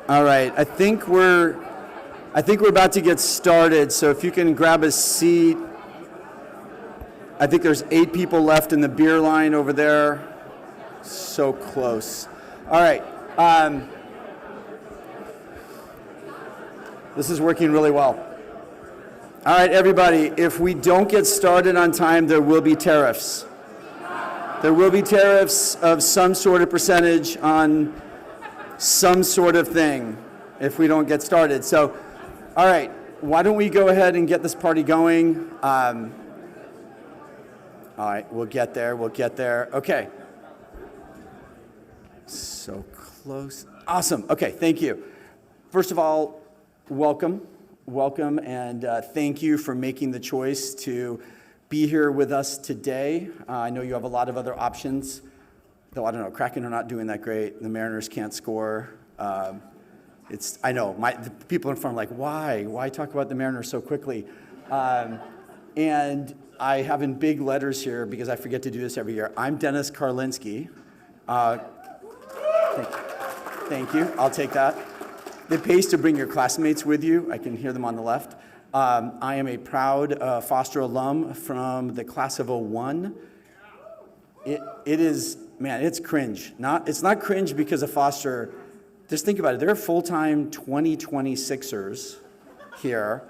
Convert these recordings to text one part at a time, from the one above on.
All right, I think we're about to get started, so if you can grab a seat. I think there's 8 people left in the beer line over there. So close. All right. This is working really well. All right, everybody, if we don't get started on time, there will be tariffs. There will be tariffs of some sort of percentage on some sort of thing if we don't get started. So, all right, why don't we go ahead and get this party going? All right, we'll get there. Okay. So close. Awesome. Okay, thank you. First of all, welcome, and thank you for making the choice to be here with us today. I know you have a lot of other options, though I don't know, Kraken are not doing that great. The Mariners can't score. I know, the people in front are like, why talk about the Mariners so quickly? And I have in big letters here, because I forget to do this every year, I'm Dennis Karlinsky. Thank you, I'll take that. It pays to bring your classmates with you. I can hear them on the left. I am a proud Foster alum from the class of '01. It is, man, it's cringe. It's not cringe because of Foster. Just think about it. There are full-time 2026ers here.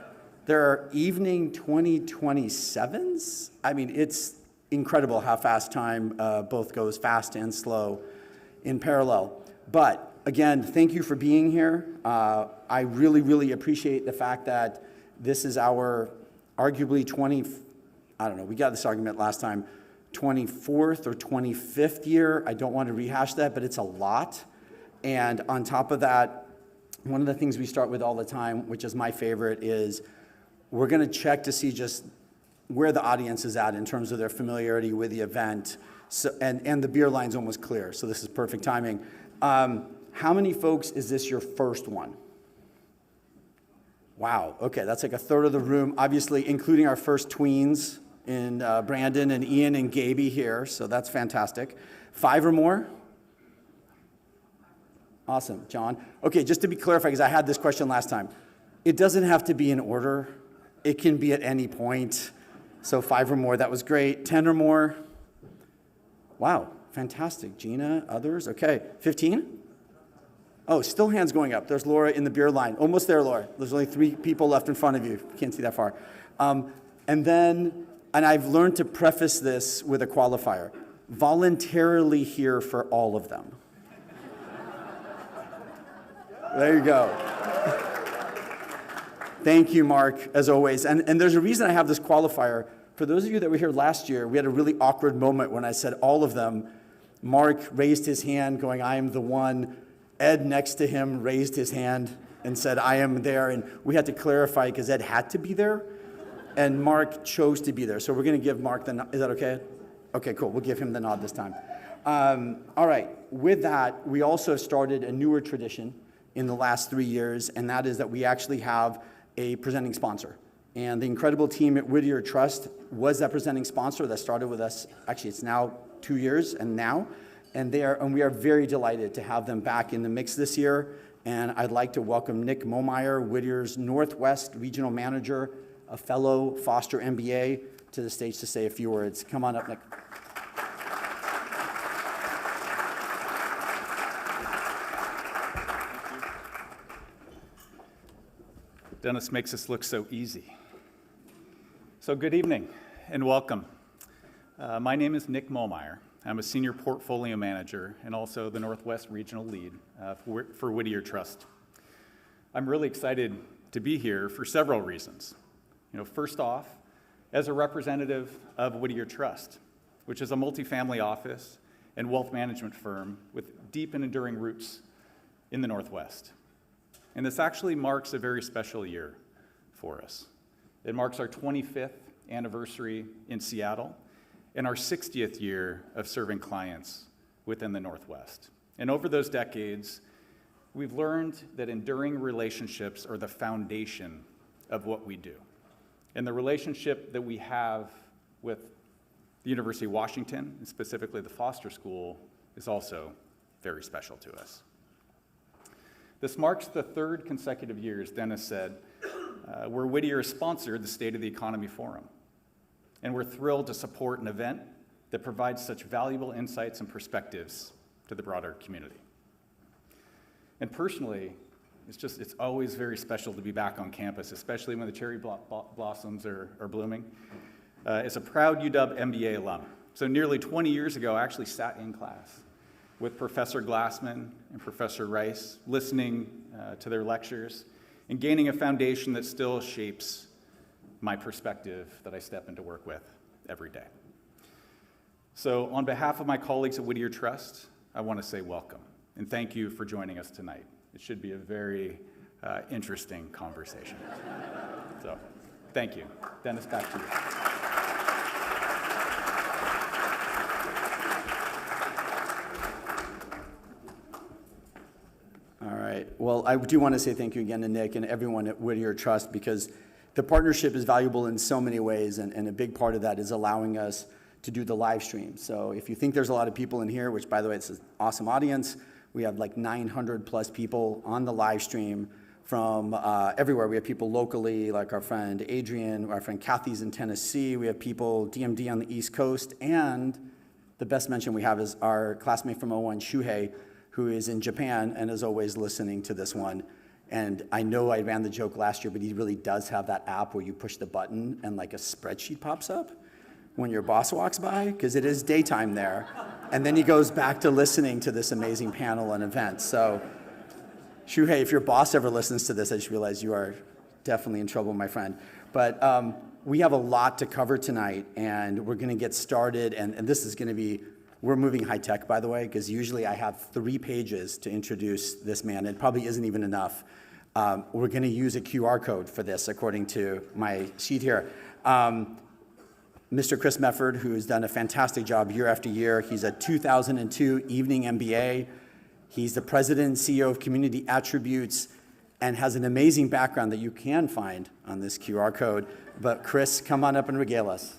There are evening 2027s. I mean, it's incredible how fast time both goes fast and slow in parallel. But again, thank you for being here. I really, really appreciate the fact that this is our arguably we got this argument last time, 24th or 25th year. I don't want to rehash that, but it's a lot. And on top of that, one of the things we start with all the time, which is my favorite, is we're going to check to see just where the audience is at in terms of their familiarity with the event. So, and the beer line's almost clear, so this is perfect timing. How many folks is this your first one? Wow, okay, that's like a third of the room, obviously including our first tweens in Brandon and Ian and Gaby here, so that's fantastic. 5 or more? Awesome, John. Okay, just to be clarified, because I had this question last time, it doesn't have to be in order. It can be at any point. So 5 or more, that was great. 10 or more? Wow, fantastic. Gina, others? Okay, 15? Oh, still hands going up. There's Laura in the beer line. Almost there, Laura. There's only 3 people left in front of you. Can't see that far. And I've learned to preface this with a qualifier. Voluntarily here for all of them. There you go. Thank you, Mark, as always. And there's a reason I have this qualifier. For those of you that were here last year, we had a really awkward moment when I said all of them. Mark raised his hand going, I am the one. Ed next to him raised his hand and said, I am there. And we had to clarify because Ed had to be there. And Mark chose to be there. So we're going to give Mark the nod. Is that okay? Okay, cool. We'll give him the nod this time. All right. With that, we also started a newer tradition in the last 3 years, and that is that we actually have a presenting sponsor. And the incredible team at Whittier Trust was that presenting sponsor that started with us. Actually, it's now 2 years and now. And we are very delighted to have them back in the mix this year. And I'd like to welcome Nick Momeyer, Whittier's Northwest Regional Manager, a fellow Foster MBA, to the stage to say a few words. Come on up, Nick. Dennis makes this look so easy. So good evening and welcome. My name is Nick Momeyer. I'm a senior portfolio manager and also the Northwest Regional Lead for Whittier Trust. I'm really excited to be here for several reasons. First off, as a representative of Whittier Trust, which is a multifamily office and wealth management firm with deep and enduring roots in the Northwest. And this actually marks a very special year for us. It marks our 25th anniversary in Seattle and our 60th year of serving clients within the Northwest. And over those decades, we've learned that enduring relationships are the foundation of what we do. And the relationship that we have with the University of Washington, and specifically the Foster School, is also very special to us. This marks the third consecutive year, as Dennis said, where Whittier sponsored the State of the Economy Forum. And we're thrilled to support an event that provides such valuable insights and perspectives to the broader community. And personally, it's always very special to be back on campus, especially when the cherry blossoms are blooming. As a proud UW MBA alum, so nearly 20 years ago, I actually sat in class with Professor Glassman and Professor Rice, listening to their lectures and gaining a foundation that still shapes my perspective that I step into work with every day. So on behalf of my colleagues at Whittier Trust, I want to say welcome and thank you for joining us tonight. It should be a very interesting conversation. So thank you. Dennis, back to you. All right. Well, I do want to say thank you again to Nick and everyone at Whittier Trust, because the partnership is valuable in so many ways, and a big part of that is allowing us to do the live stream. So if you think there's a lot of people in here, which by the way, it's an awesome audience, we have like 900 plus people on the live stream from everywhere. We have people locally, like our friend Adrian, our friend Kathy's in Tennessee. We have people DMD on the East Coast, and the best mention we have is our classmate from 01, Shuhei, who is in Japan and is always listening to this one. And I know I ran the joke last year, but he really does have that app where you push the button and like a spreadsheet pops up when your boss walks by, because it is daytime there. And then he goes back to listening to this amazing panel and event. So Shuhei, if your boss ever listens to this, I just realized you are definitely in trouble, my friend. But we have a lot to cover tonight, and we're gonna get started, and this is gonna be, we're moving high tech, by the way, because usually I have 3 pages to introduce this man. It probably isn't even enough. We're gonna use a QR code for this, according to my sheet here. Mr. Chris Mefford, who has done a fantastic job year after year. He's a 2002 Evening MBA. He's the president and CEO of Community Attributes and has an amazing background that you can find on this QR code. But Chris, come on up and regale us.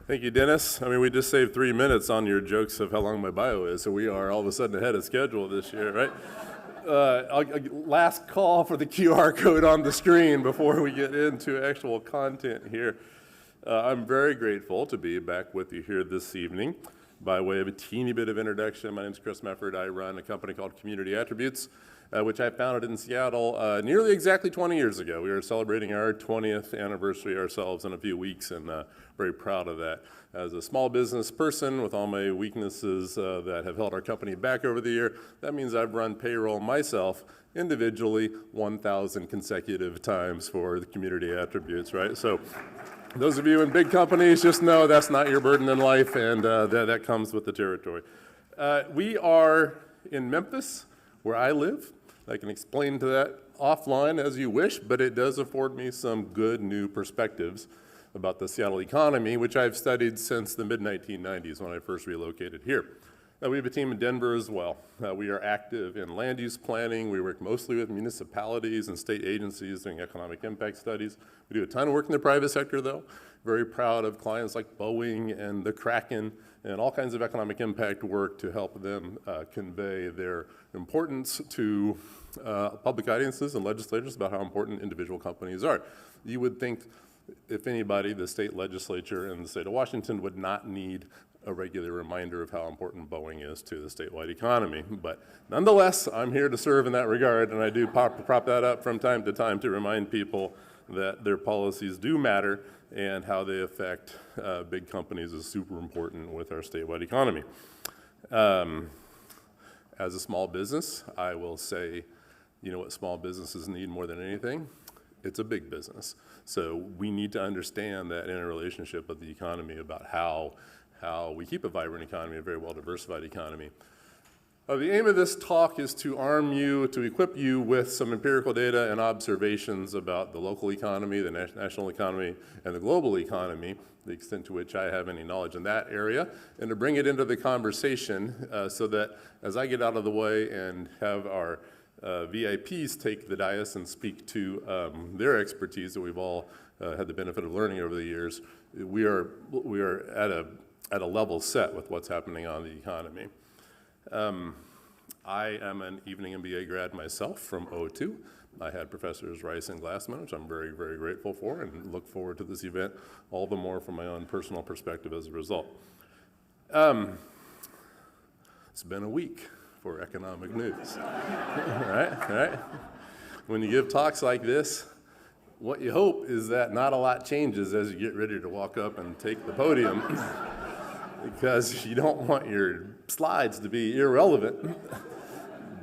Thank you, Dennis. I mean, we just saved 3 minutes on your jokes of how long my bio is, so we are all of a sudden ahead of schedule this year, right? Last call for the QR code on the screen before we get into actual content here. I'm very grateful to be back with you here this evening. By way of a teeny bit of introduction, my name is Chris Mefford. I run a company called Community Attributes, which I founded in Seattle nearly exactly 20 years ago. We are celebrating our 20th anniversary ourselves in a few weeks, and very proud of that. As a small business person with all my weaknesses that have held our company back over the year, that means I've run payroll myself individually 1,000 consecutive times for the Community Attributes, right? So those of you in big companies, just know that's not your burden in life, and that comes with the territory. We are in Memphis, where I live. I can explain to that offline as you wish, but it does afford me some good new perspectives about the Seattle economy, which I've studied since the mid-1990s when I first relocated here. We have a team in Denver as well. We are active in land use planning. We work mostly with municipalities and state agencies doing economic impact studies. We do a ton of work in the private sector, though. Very proud of clients like Boeing and the Kraken and all kinds of economic impact work to help them convey their importance to public audiences and legislators about how important individual companies are. You would think, if anybody, the state legislature in the state of Washington would not need a regular reminder of how important Boeing is to the statewide economy. But nonetheless, I'm here to serve in that regard, and I do prop that up from time to time to remind people that their policies do matter and how they affect big companies is super important with our statewide economy. As a small business, I will say, you know what small businesses need more than anything? It's a big business. So we need to understand that interrelationship of the economy about how we keep a vibrant economy, a very well-diversified economy. The aim of this talk is to arm you, to equip you with some empirical data and observations about the local economy, the national economy, and the global economy, the extent to which I have any knowledge in that area, and to bring it into the conversation so that as I get out of the way and have our VIPs take the dais and speak to their expertise that we've all had the benefit of learning over the years, we are at at a level set with what's happening on the economy. I am an evening MBA grad myself from O2. I had Professors Rice and Glassman, which I'm very, very grateful for, and look forward to this event all the more from my own personal perspective as a result. It's been a week for economic news, right? When you give talks like this, what you hope is that not a lot changes as you get ready to walk up and take the podium, because you don't want your slides to be irrelevant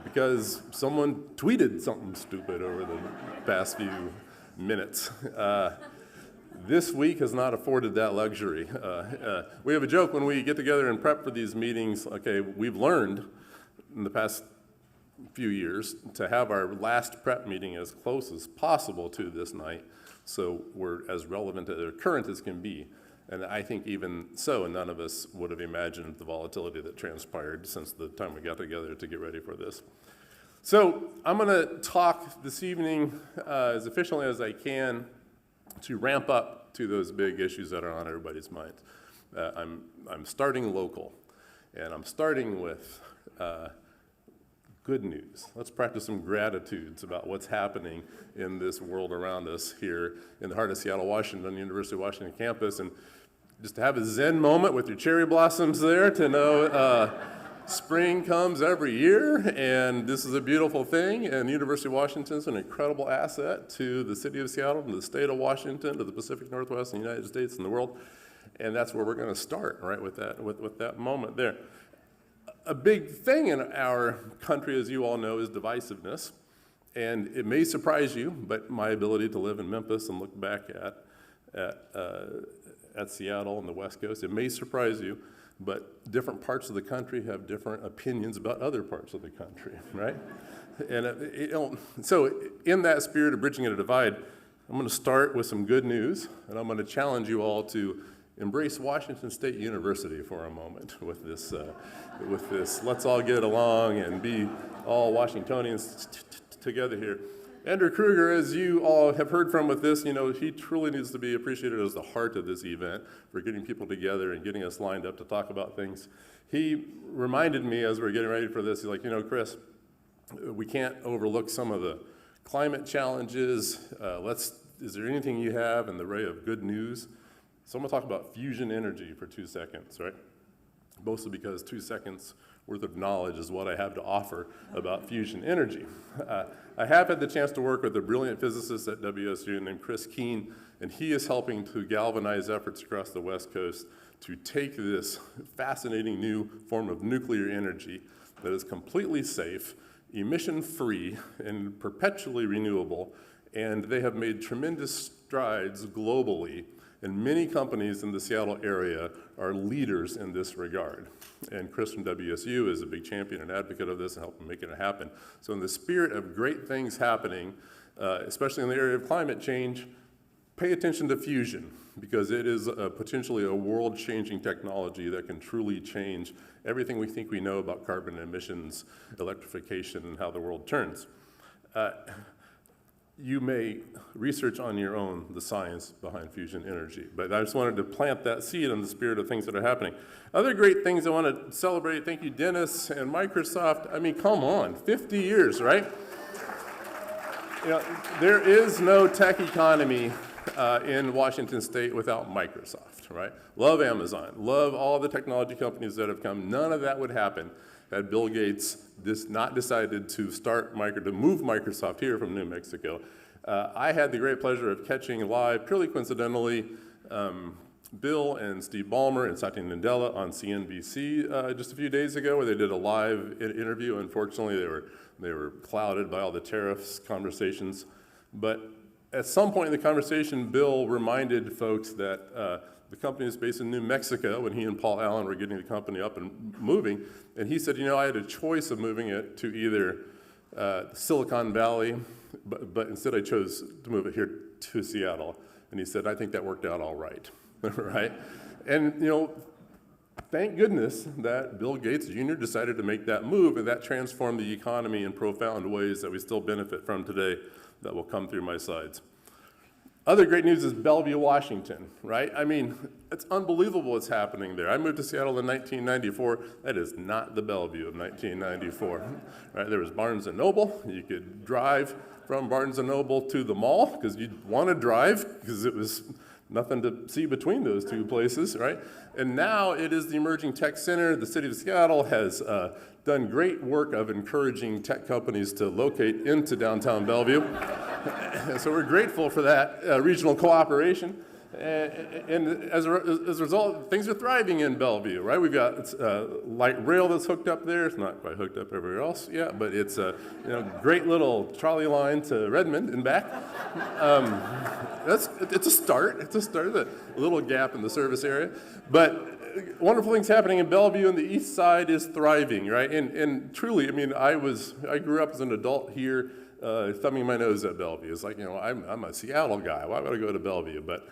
because someone tweeted something stupid over the past few minutes. This week has not afforded that luxury. We have a joke when we get together and prep for these meetings. Okay, we've learned in the past few years to have our last prep meeting as close as possible to this night, so we're as relevant or current as can be. And I think even so, none of us would have imagined the volatility that transpired since the time we got together to get ready for this. So I'm going to talk this evening as efficiently as I can to ramp up to those big issues that are on everybody's minds. I'm starting local, and I'm starting with good news. Let's practice some gratitudes about what's happening in this world around us here in the heart of Seattle, Washington, on the University of Washington campus, and just to have a Zen moment with your cherry blossoms there to know spring comes every year, and this is a beautiful thing, and the University of Washington is an incredible asset to the city of Seattle, to the state of Washington, to the Pacific Northwest, and the United States, and the world, and that's where we're going to start, right, with that moment there. A big thing in our country, as you all know, is divisiveness, and it may surprise you, but my ability to live in Memphis and look back at Seattle and the West Coast, it may surprise you, but different parts of the country have different opinions about other parts of the country, right? And so in that spirit of bridging a divide, I'm going to start with some good news, and I'm going to challenge you all to embrace Washington State University for a moment with this let's all get along and be all Washingtonians together here. Andrew Kruger, as you all have heard from with this, he truly needs to be appreciated as the heart of this event for getting people together and getting us lined up to talk about things. He reminded me as we're getting ready for this, he's like, Chris, we can't overlook some of the climate challenges. Is there anything you have in the ray of good news? So I'm going to talk about fusion energy for 2 seconds, right? Mostly because 2 seconds worth of knowledge is what I have to offer about fusion energy. I have had the chance to work with a brilliant physicist at WSU named Chris Keene, and he is helping to galvanize efforts across the West Coast to take this fascinating new form of nuclear energy that is completely safe, emission-free, and perpetually renewable, and they have made tremendous strides globally, and many companies in the Seattle area are leaders in this regard. And Chris from WSU is a big champion and advocate of this and helping make it happen. So in the spirit of great things happening, especially in the area of climate change, pay attention to fusion, because it is potentially a world-changing technology that can truly change everything we think we know about carbon emissions, electrification, and how the world turns. You may research on your own the science behind fusion energy, but I just wanted to plant that seed in the spirit of things that are happening. Other great things I want to celebrate, thank you, Dennis and Microsoft. I mean, come on, 50 years, right? There is no tech economy in Washington State without Microsoft, right? Love Amazon, love all the technology companies that have come. None of that would happen had Bill Gates not decided to move Microsoft here from New Mexico. I had the great pleasure of catching live, purely coincidentally, Bill and Steve Ballmer and Satya Nadella on CNBC just a few days ago, where they did a live interview. Unfortunately, they were clouded by all the tariffs conversations. But at some point in the conversation, Bill reminded folks that the company is based in New Mexico, when he and Paul Allen were getting the company up and moving. And he said, I had a choice of moving it to either Silicon Valley, but instead I chose to move it here to Seattle. And he said, I think that worked out all right, right? And, thank goodness that Bill Gates Jr. decided to make that move, and that transformed the economy in profound ways that we still benefit from today that will come through my slides. Other great news is Bellevue, Washington, right? I mean, it's unbelievable what's happening there. I moved to Seattle in 1994. That is not the Bellevue of 1994, right? There was Barnes & Noble. You could drive from Barnes & Noble to the mall because you'd want to drive because it was nothing to see between those two places, right? And now it is the emerging tech center. The city of Seattle has done great work of encouraging tech companies to locate into downtown Bellevue. So we're grateful for that regional cooperation. And as a result, things are thriving in Bellevue, right? We've got light rail that's hooked up there. It's not quite hooked up everywhere else yet, but it's a great little trolley line to Redmond and back. It's a start. It's a start. A little gap in the service area, but wonderful things happening in Bellevue, and the east side is thriving, right? And truly, I mean, I grew up as an adult here, thumbing my nose at Bellevue. It's like, I'm a Seattle guy. Why would I go to Bellevue? But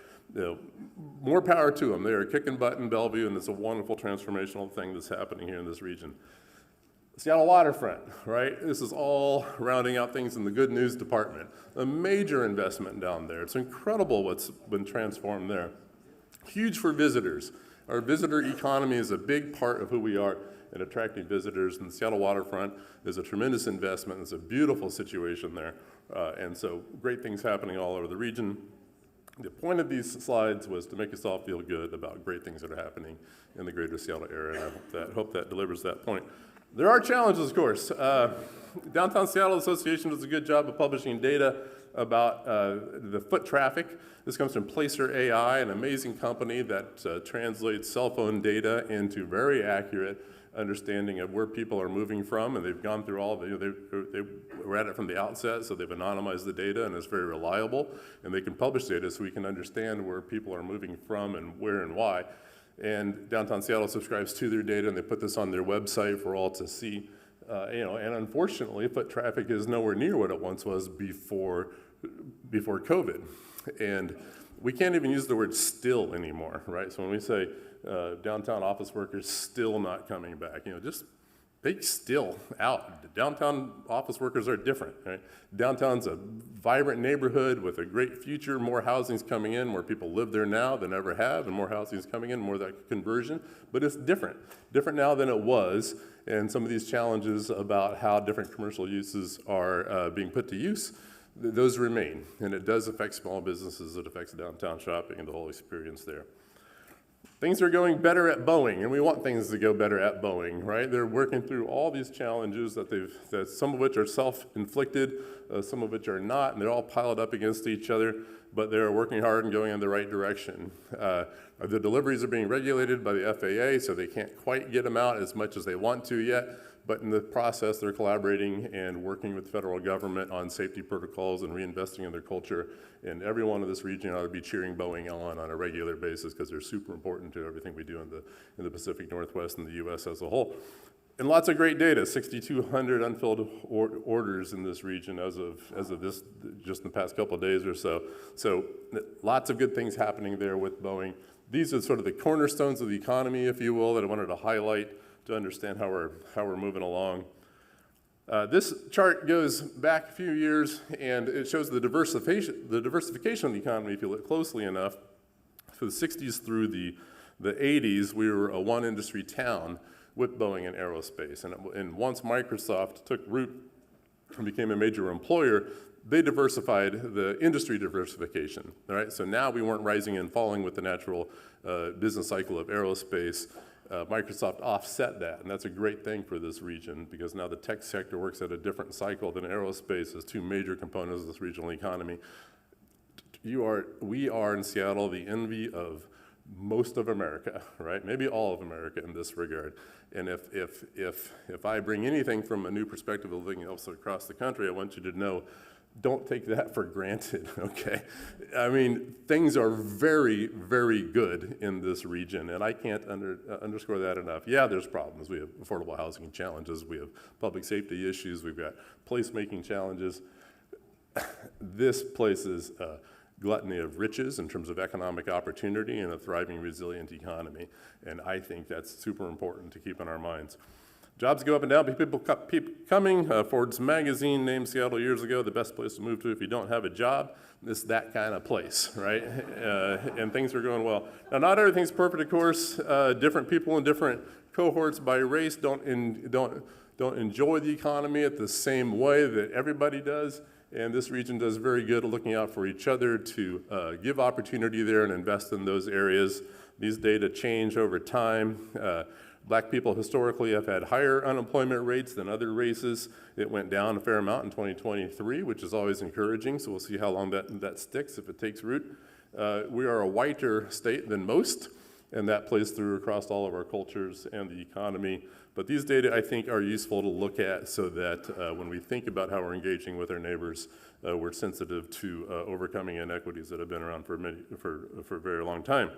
more power to them. They are kicking butt in Bellevue, and it's a wonderful transformational thing that's happening here in this region. Seattle waterfront, right? This is all rounding out things in the good news department. A major investment down there. It's incredible what's been transformed there. Huge for visitors. Our visitor economy is a big part of who we are in attracting visitors, and the Seattle waterfront is a tremendous investment. It's a beautiful situation there, and so great things happening all over the region. The point of these slides was to make us all feel good about great things that are happening in the greater Seattle area, and I hope that delivers that point. There are challenges, of course. Downtown Seattle Association does a good job of publishing data about the foot traffic. This comes from Placer AI, an amazing company that translates cell phone data into very accurate understanding of where people are moving from, and they've gone through all they were at it from the outset, so they've anonymized the data, and it's very reliable, and they can publish data so we can understand where people are moving from and where and why. And Downtown Seattle subscribes to their data, and they put this on their website for all to see. And unfortunately, foot traffic is nowhere near what it once was before COVID. And we can't even use the word still anymore, right? So when we say downtown office workers still not coming back, just take still out. Downtown office workers are different, right? Downtown's a vibrant neighborhood with a great future, more housing's coming in, more people live there now than ever have, and more housing's coming in, more of that conversion, but it's different now than it was, and some of these challenges about how different commercial uses are being put to use, those remain, and it does affect small businesses, it affects downtown shopping and the whole experience there. Things are going better at Boeing, and we want things to go better at Boeing, right? They're working through all these challenges that some of which are self-inflicted, some of which are not, and they're all piled up against each other, but they're working hard and going in the right direction. The deliveries are being regulated by the FAA, so they can't quite get them out as much as they want to yet, but in the process, they're collaborating and working with the federal government on safety protocols and reinvesting in their culture. And everyone in this region ought to be cheering Boeing on a regular basis because they're super important to everything we do in the Pacific Northwest and the U.S. as a whole. And lots of great data, 6,200 unfilled orders in this region as of this, just in the past couple of days or so. So lots of good things happening there with Boeing. These are sort of the cornerstones of the economy, if you will, that I wanted to highlight to understand how we're moving along. This chart goes back a few years, and it shows the diversification of the economy if you look closely enough. For the 60s through the 80s, we were a one-industry town with Boeing and aerospace. And once Microsoft took root and became a major employer, they diversified the industry diversification, all right? So now we weren't rising and falling with the natural business cycle of aerospace. Microsoft offset that, and that's a great thing for this region because now the tech sector works at a different cycle than aerospace as two major components of this regional economy. We are in Seattle the envy of most of America, right? Maybe all of America in this regard. And if I bring anything from a new perspective of living else across the country, I want you to know, don't take that for granted, okay? I mean, things are very, very good in this region, and I can't underscore that enough. Yeah, there's problems. We have affordable housing challenges. We have public safety issues. We've got placemaking challenges. This place is a gluttony of riches in terms of economic opportunity and a thriving, resilient economy, and I think that's super important to keep in our minds. Jobs go up and down, but people keep coming. Forbes magazine named Seattle years ago the best place to move to if you don't have a job. It's that kind of place, right? And things are going well. Now, not everything's perfect, of course. Different people in different cohorts by race don't enjoy the economy at the same way that everybody does. And this region does very good at looking out for each other to give opportunity there and invest in those areas. These data change over time. Black people historically have had higher unemployment rates than other races. It went down a fair amount in 2023, which is always encouraging, so we'll see how long that sticks if it takes root. We are a whiter state than most, and that plays through across all of our cultures and the economy. But these data, I think, are useful to look at so that when we think about how we're engaging with our neighbors, we're sensitive to overcoming inequities that have been around for a very long time.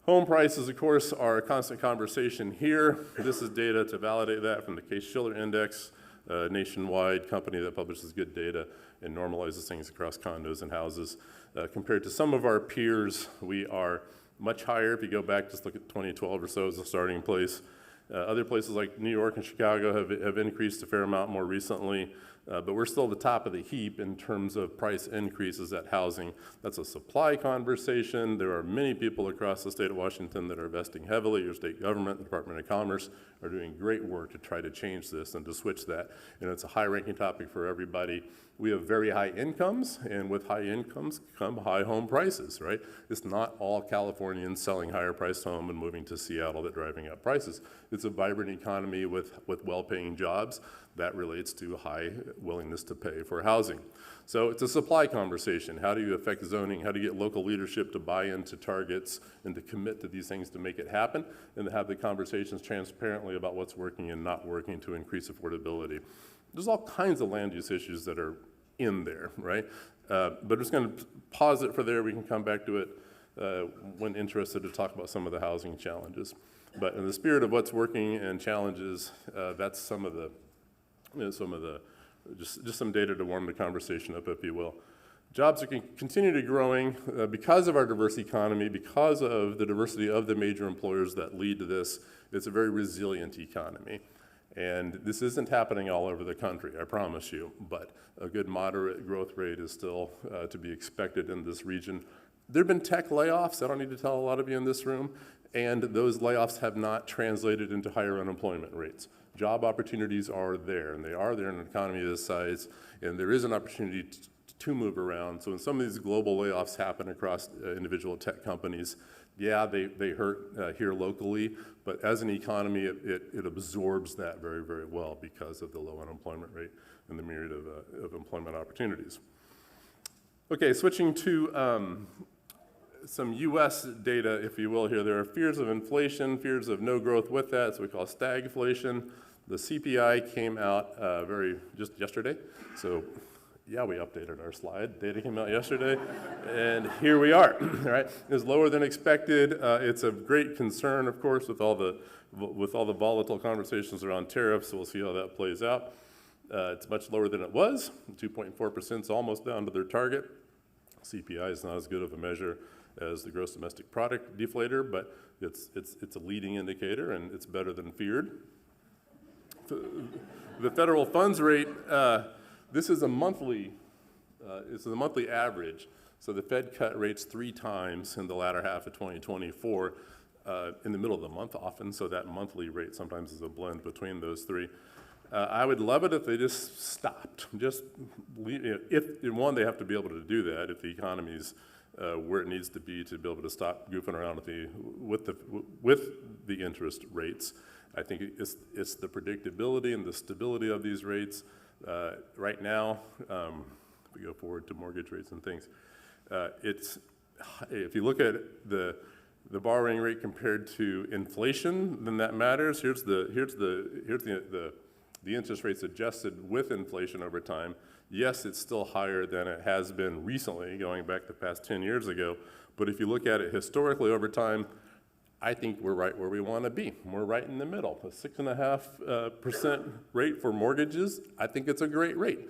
Home prices, of course, are a constant conversation here. This is data to validate that from the Case-Shiller Index, a nationwide company that publishes good data and normalizes things across condos and houses. Compared to some of our peers, we are much higher. If you go back, just look at 2012 or so as a starting place. Other places like New York and Chicago have increased a fair amount more recently, but we're still at the top of the heap in terms of price increases at housing. That's a supply conversation. There are many people across the state of Washington that are investing heavily. Your state government, the Department of Commerce, are doing great work to try to change this and to switch that. And it's a high-ranking topic for everybody. We have very high incomes, and with high incomes come high home prices, right? It's not all Californians selling higher-priced home and moving to Seattle that are driving up prices. It's a vibrant economy with well-paying jobs that relates to high willingness to pay for housing. So it's a supply conversation. How do you affect zoning? How do you get local leadership to buy into targets and to commit to these things to make it happen, and to have the conversations transparently about what's working and not working to increase affordability? There's all kinds of land use issues that are in there, right? But I'm just going to pause it for there. We can come back to it when interested to talk about some of the housing challenges. But in the spirit of what's working and challenges, that's some of the just some data to warm the conversation up, if you will. Jobs are continue to growing because of our diverse economy, because of the diversity of the major employers that lead to this. It's a very resilient economy. And this isn't happening all over the country, I promise you, but a good moderate growth rate is still to be expected in this region. There have been tech layoffs, I don't need to tell a lot of you in this room, and those layoffs have not translated into higher unemployment rates. Job opportunities are there, and they are there in an economy of this size, and there is an opportunity to move around. So when some of these global layoffs happen across individual tech companies, yeah, they hurt here locally, but as an economy, it absorbs that very, very well because of the low unemployment rate and the myriad of employment opportunities. Okay, switching to some U.S. data, if you will, here. There are fears of inflation, fears of no growth with that. It's what we call stagflation. The CPI came out just yesterday, so yeah, we updated our slide. Data came out yesterday, and here we are, right? It's lower than expected. It's of great concern, of course, with all the volatile conversations around tariffs, so we'll see how that plays out. It's much lower than it was. 2.4% is almost down to their target. CPI is not as good of a measure as the gross domestic product deflator, but it's a leading indicator, and it's better than feared. The federal funds rate, this is a monthly average. So the Fed cut rates 3 times in the latter half of 2024, in the middle of the month often, so that monthly rate sometimes is a blend between those 3. I would love it if they just stopped. Just leave, if in one, they have to be able to do that if the economy's where it needs to be able to stop goofing around with the interest rates. I think it's the predictability and the stability of these rates. Right now, if we go forward to mortgage rates and things, if you look at the borrowing rate compared to inflation, then that matters. Here's the interest rates adjusted with inflation over time. Yes, it's still higher than it has been recently, going back the past 10 years ago. But if you look at it historically over time, I think we're right where we want to be. We're right in the middle. A 6.5% rate for mortgages, I think it's a great rate.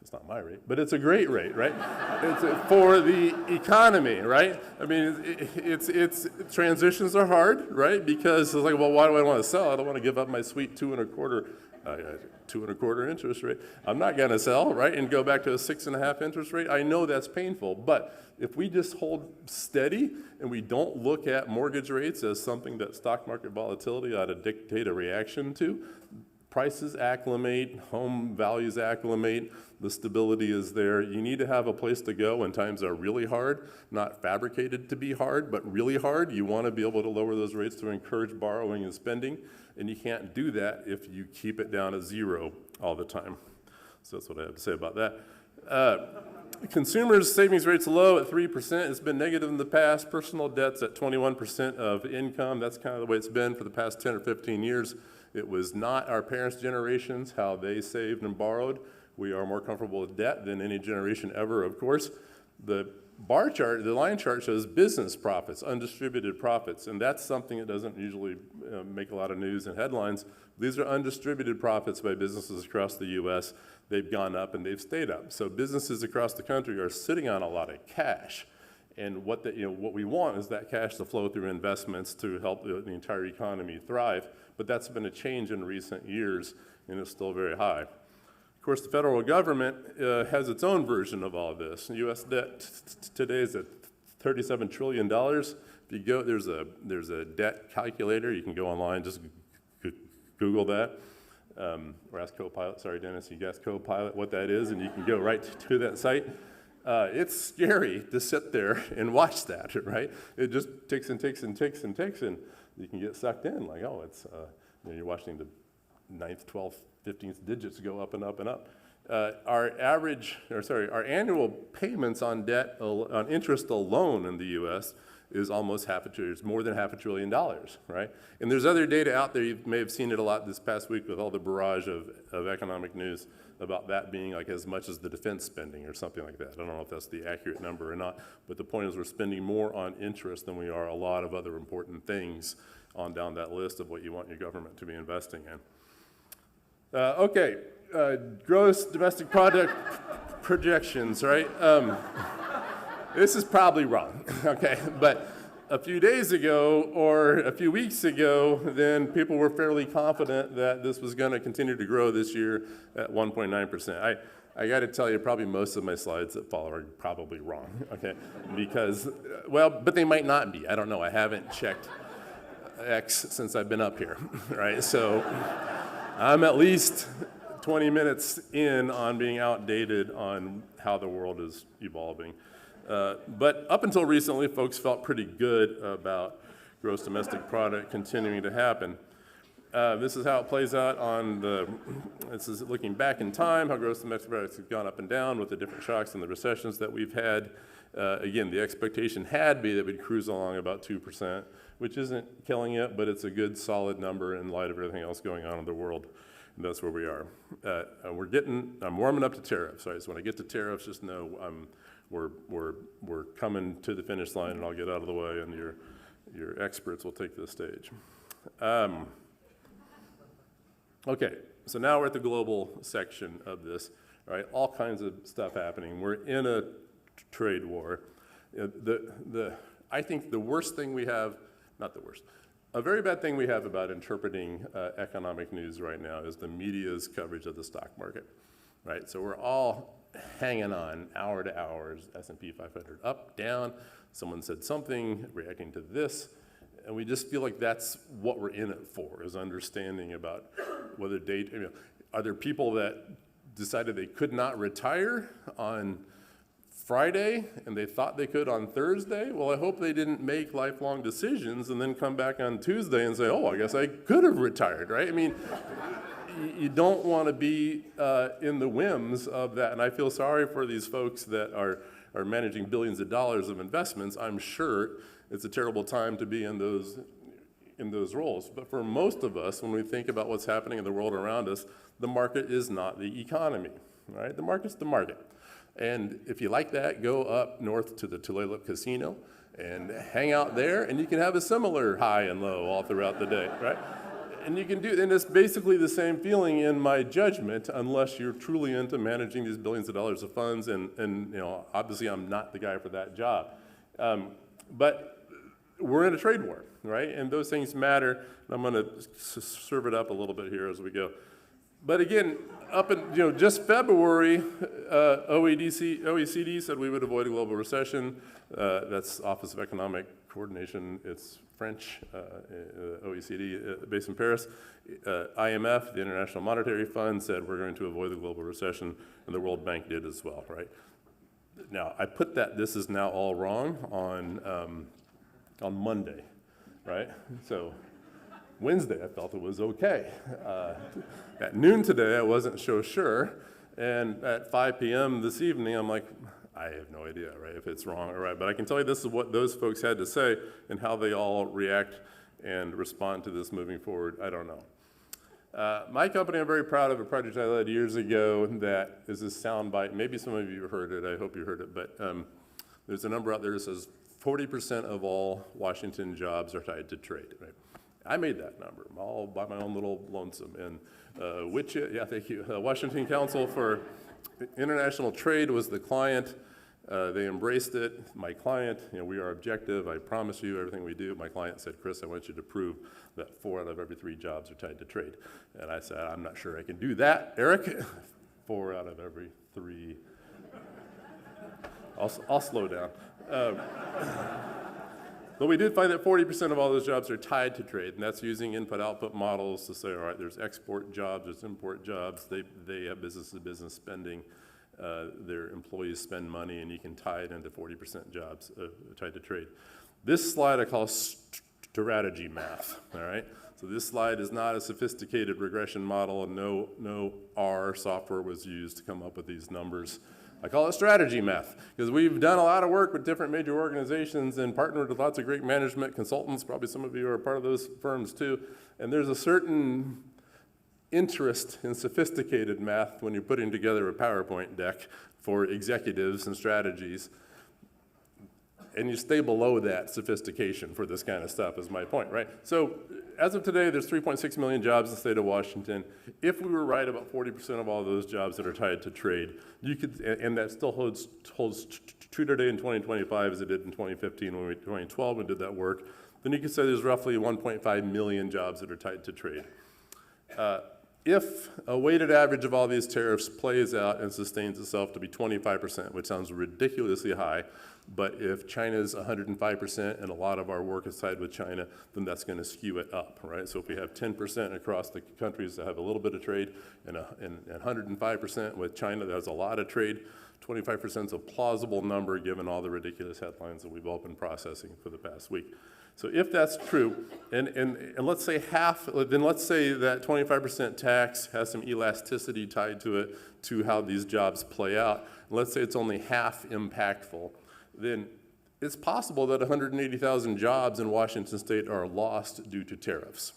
It's not my rate, but it's a great rate, right? It's for the economy, right? I mean, it's transitions are hard, right? Because it's like, well, why do I want to sell? I don't want to give up my sweet 2.25% interest rate. I'm not going to sell, right, and go back to a 6.5% interest rate. I know that's painful, but if we just hold steady and we don't look at mortgage rates as something that stock market volatility ought to dictate a reaction to, prices acclimate, home values acclimate, the stability is there. You need to have a place to go when times are really hard, not fabricated to be hard, but really hard. You want to be able to lower those rates to encourage borrowing and spending, and you can't do that if you keep it down at zero all the time. So that's what I have to say about that. Consumers' savings rate's low at 3%. It's been negative in the past. Personal debt's at 21% of income. That's kind of the way it's been for the past 10 or 15 years. It was not our parents' generations, how they saved and borrowed. We are more comfortable with debt than any generation ever, of course. The bar chart, the line chart shows business profits, undistributed profits, and that's something that doesn't usually make a lot of news and headlines. These are undistributed profits by businesses across the U.S. They've gone up and they've stayed up. So businesses across the country are sitting on a lot of cash. And what we want is that cash to flow through investments to help the entire economy thrive. But that's been a change in recent years, and it's still very high. Of course, the federal government has its own version of all of this. U.S. debt today is at $37 trillion. If you go, there's a debt calculator. You can go online, just Google that. Or ask Copilot. Sorry, Dennis, you ask Copilot what that is, and you can go right to that site. It's scary to sit there and watch that, right? It just ticks and ticks and ticks and ticks, and you can get sucked in, like, oh, it's, you're watching the 9th, 12th, 15th digits go up and up and up. Our annual payments on debt, on interest alone in the U.S. is almost it's more than $500 billion, right? And there's other data out there, you may have seen it a lot this past week with all the barrage of economic news about that being like as much as the defense spending or something like that. I don't know if that's the accurate number or not, but the point is we're spending more on interest than we are a lot of other important things on down that list of what you want your government to be investing in. Gross domestic product projections, right? This is probably wrong, okay? But a few days ago or a few weeks ago, then people were fairly confident that this was going to continue to grow this year at 1.9%. I got to tell you, probably most of my slides that follow are probably wrong, okay? Because, well, but they might not be. I don't know. I haven't checked X since I've been up here, right? So I'm at least 20 minutes in on being outdated on how the world is evolving. But up until recently, folks felt pretty good about gross domestic product continuing to happen. This is how it plays out this is looking back in time, how gross domestic products have gone up and down with the different shocks and the recessions that we've had. Again, the expectation had been that we'd cruise along about 2%, which isn't killing it, but it's a good solid number in light of everything else going on in the world. And that's where we are. I'm warming up to tariffs, right? So when I get to tariffs, just know we're coming to the finish line, and I'll get out of the way, and your experts will take the stage. Okay, so now we're at the global section of this, right? All kinds of stuff happening. We're in a trade war. I think the worst thing we have, not the worst, a very bad thing we have about interpreting economic news right now is the media's coverage of the stock market, right? So we're all hanging on hour to hour, S&P 500 up, down, someone said something, reacting to this, and we just feel like that's what we're in it for, is understanding about whether are there people that decided they could not retire on Friday and they thought they could on Thursday? Well, I hope they didn't make lifelong decisions and then come back on Tuesday and say, oh, I guess I could have retired, right? I mean, you don't want to be in the whims of that. And I feel sorry for these folks that are managing billions of dollars of investments. I'm sure it's a terrible time to be in those roles. But for most of us, when we think about what's happening in the world around us, the market is not the economy, right? The market's the market. And if you like that, go up north to the Tulalip Casino and hang out there, and you can have a similar high and low all throughout the day, right? And you can do, and it's basically the same feeling in my judgment, unless you're truly into managing these billions of dollars of funds, and you know, obviously I'm not the guy for that job. But we're in a trade war, right? And those things matter. I'm going to serve it up a little bit here as we go. But again, up in, you know, just February, OECD said we would avoid a global recession. That's Office of Economic Coordination. It's French, OECD, based in Paris. IMF, the International Monetary Fund, said we're going to avoid the global recession, and the World Bank did as well, right? Now, I put that this is now all wrong on Monday, right? So Wednesday, I felt it was okay. At noon today, I wasn't so sure, and at 5 p.m. this evening, I'm like, I have no idea, right, if it's wrong or right. But I can tell you this is what those folks had to say and how they all react and respond to this moving forward. I don't know. My company, I'm very proud of a project I led years ago that is a soundbite. Maybe some of you have heard it. I hope you heard it. But there's a number out there that says 40% of all Washington jobs are tied to trade, right? I made that number all by my own little lonesome. And thank you. Washington Council for International Trade was the client. They embraced it. My client, you know, we are objective. I promise you everything we do. My client said, Chris, I want you to prove that 4 out of every 3 jobs are tied to trade. And I said, I'm not sure I can do that, Eric. 4 out of every 3. I'll slow down. But we did find that 40% of all those jobs are tied to trade, and that's using input-output models to say, all right, there's export jobs, there's import jobs, they have business-to-business spending, their employees spend money, and you can tie it into 40% jobs tied to trade. This slide I call strategy math, all right? So this slide is not a sophisticated regression model, and no R software was used to come up with these numbers. I call it strategy math, because we've done a lot of work with different major organizations and partnered with lots of great management consultants. Probably some of you are part of those firms too. And there's a certain interest in sophisticated math when you're putting together a PowerPoint deck for executives and strategies. And you stay below that sophistication for this kind of stuff is my point, right? So as of today, there's 3.6 million jobs in the state of Washington. If we were right about 40% of all those jobs that are tied to trade, you could, and that still holds true today in 2025 as it did in 2015 2012 when we did that work, then you could say there's roughly 1.5 million jobs that are tied to trade. If a weighted average of all these tariffs plays out and sustains itself to be 25%, which sounds ridiculously high, but if China's 105% and a lot of our work is tied with China, then that's going to skew it up, right? So if we have 10% across the countries that have a little bit of trade and 105% with China that has a lot of trade, 25% is a plausible number given all the ridiculous headlines that we've all been processing for the past week. So if that's true, and let's say half, then let's say that 25% tax has some elasticity tied to it to how these jobs play out. Let's say it's only half impactful, then it's possible that 180,000 jobs in Washington state are lost due to tariffs,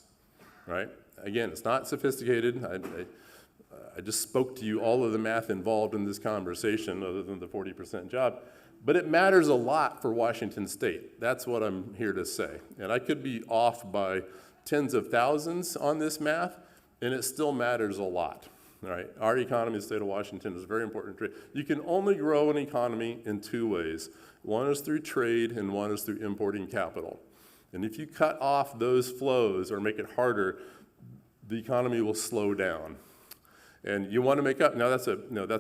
right? Again, it's not sophisticated. I just spoke to you all of the math involved in this conversation other than the 40% job. But it matters a lot for Washington state. That's what I'm here to say. And I could be off by tens of thousands on this math, and it still matters a lot. Right? Our economy, the state of Washington, is very important. You can only grow an economy in 2 ways. One is through trade, and one is through importing capital. And if you cut off those flows or make it harder, the economy will slow down. And you want to make up, now that's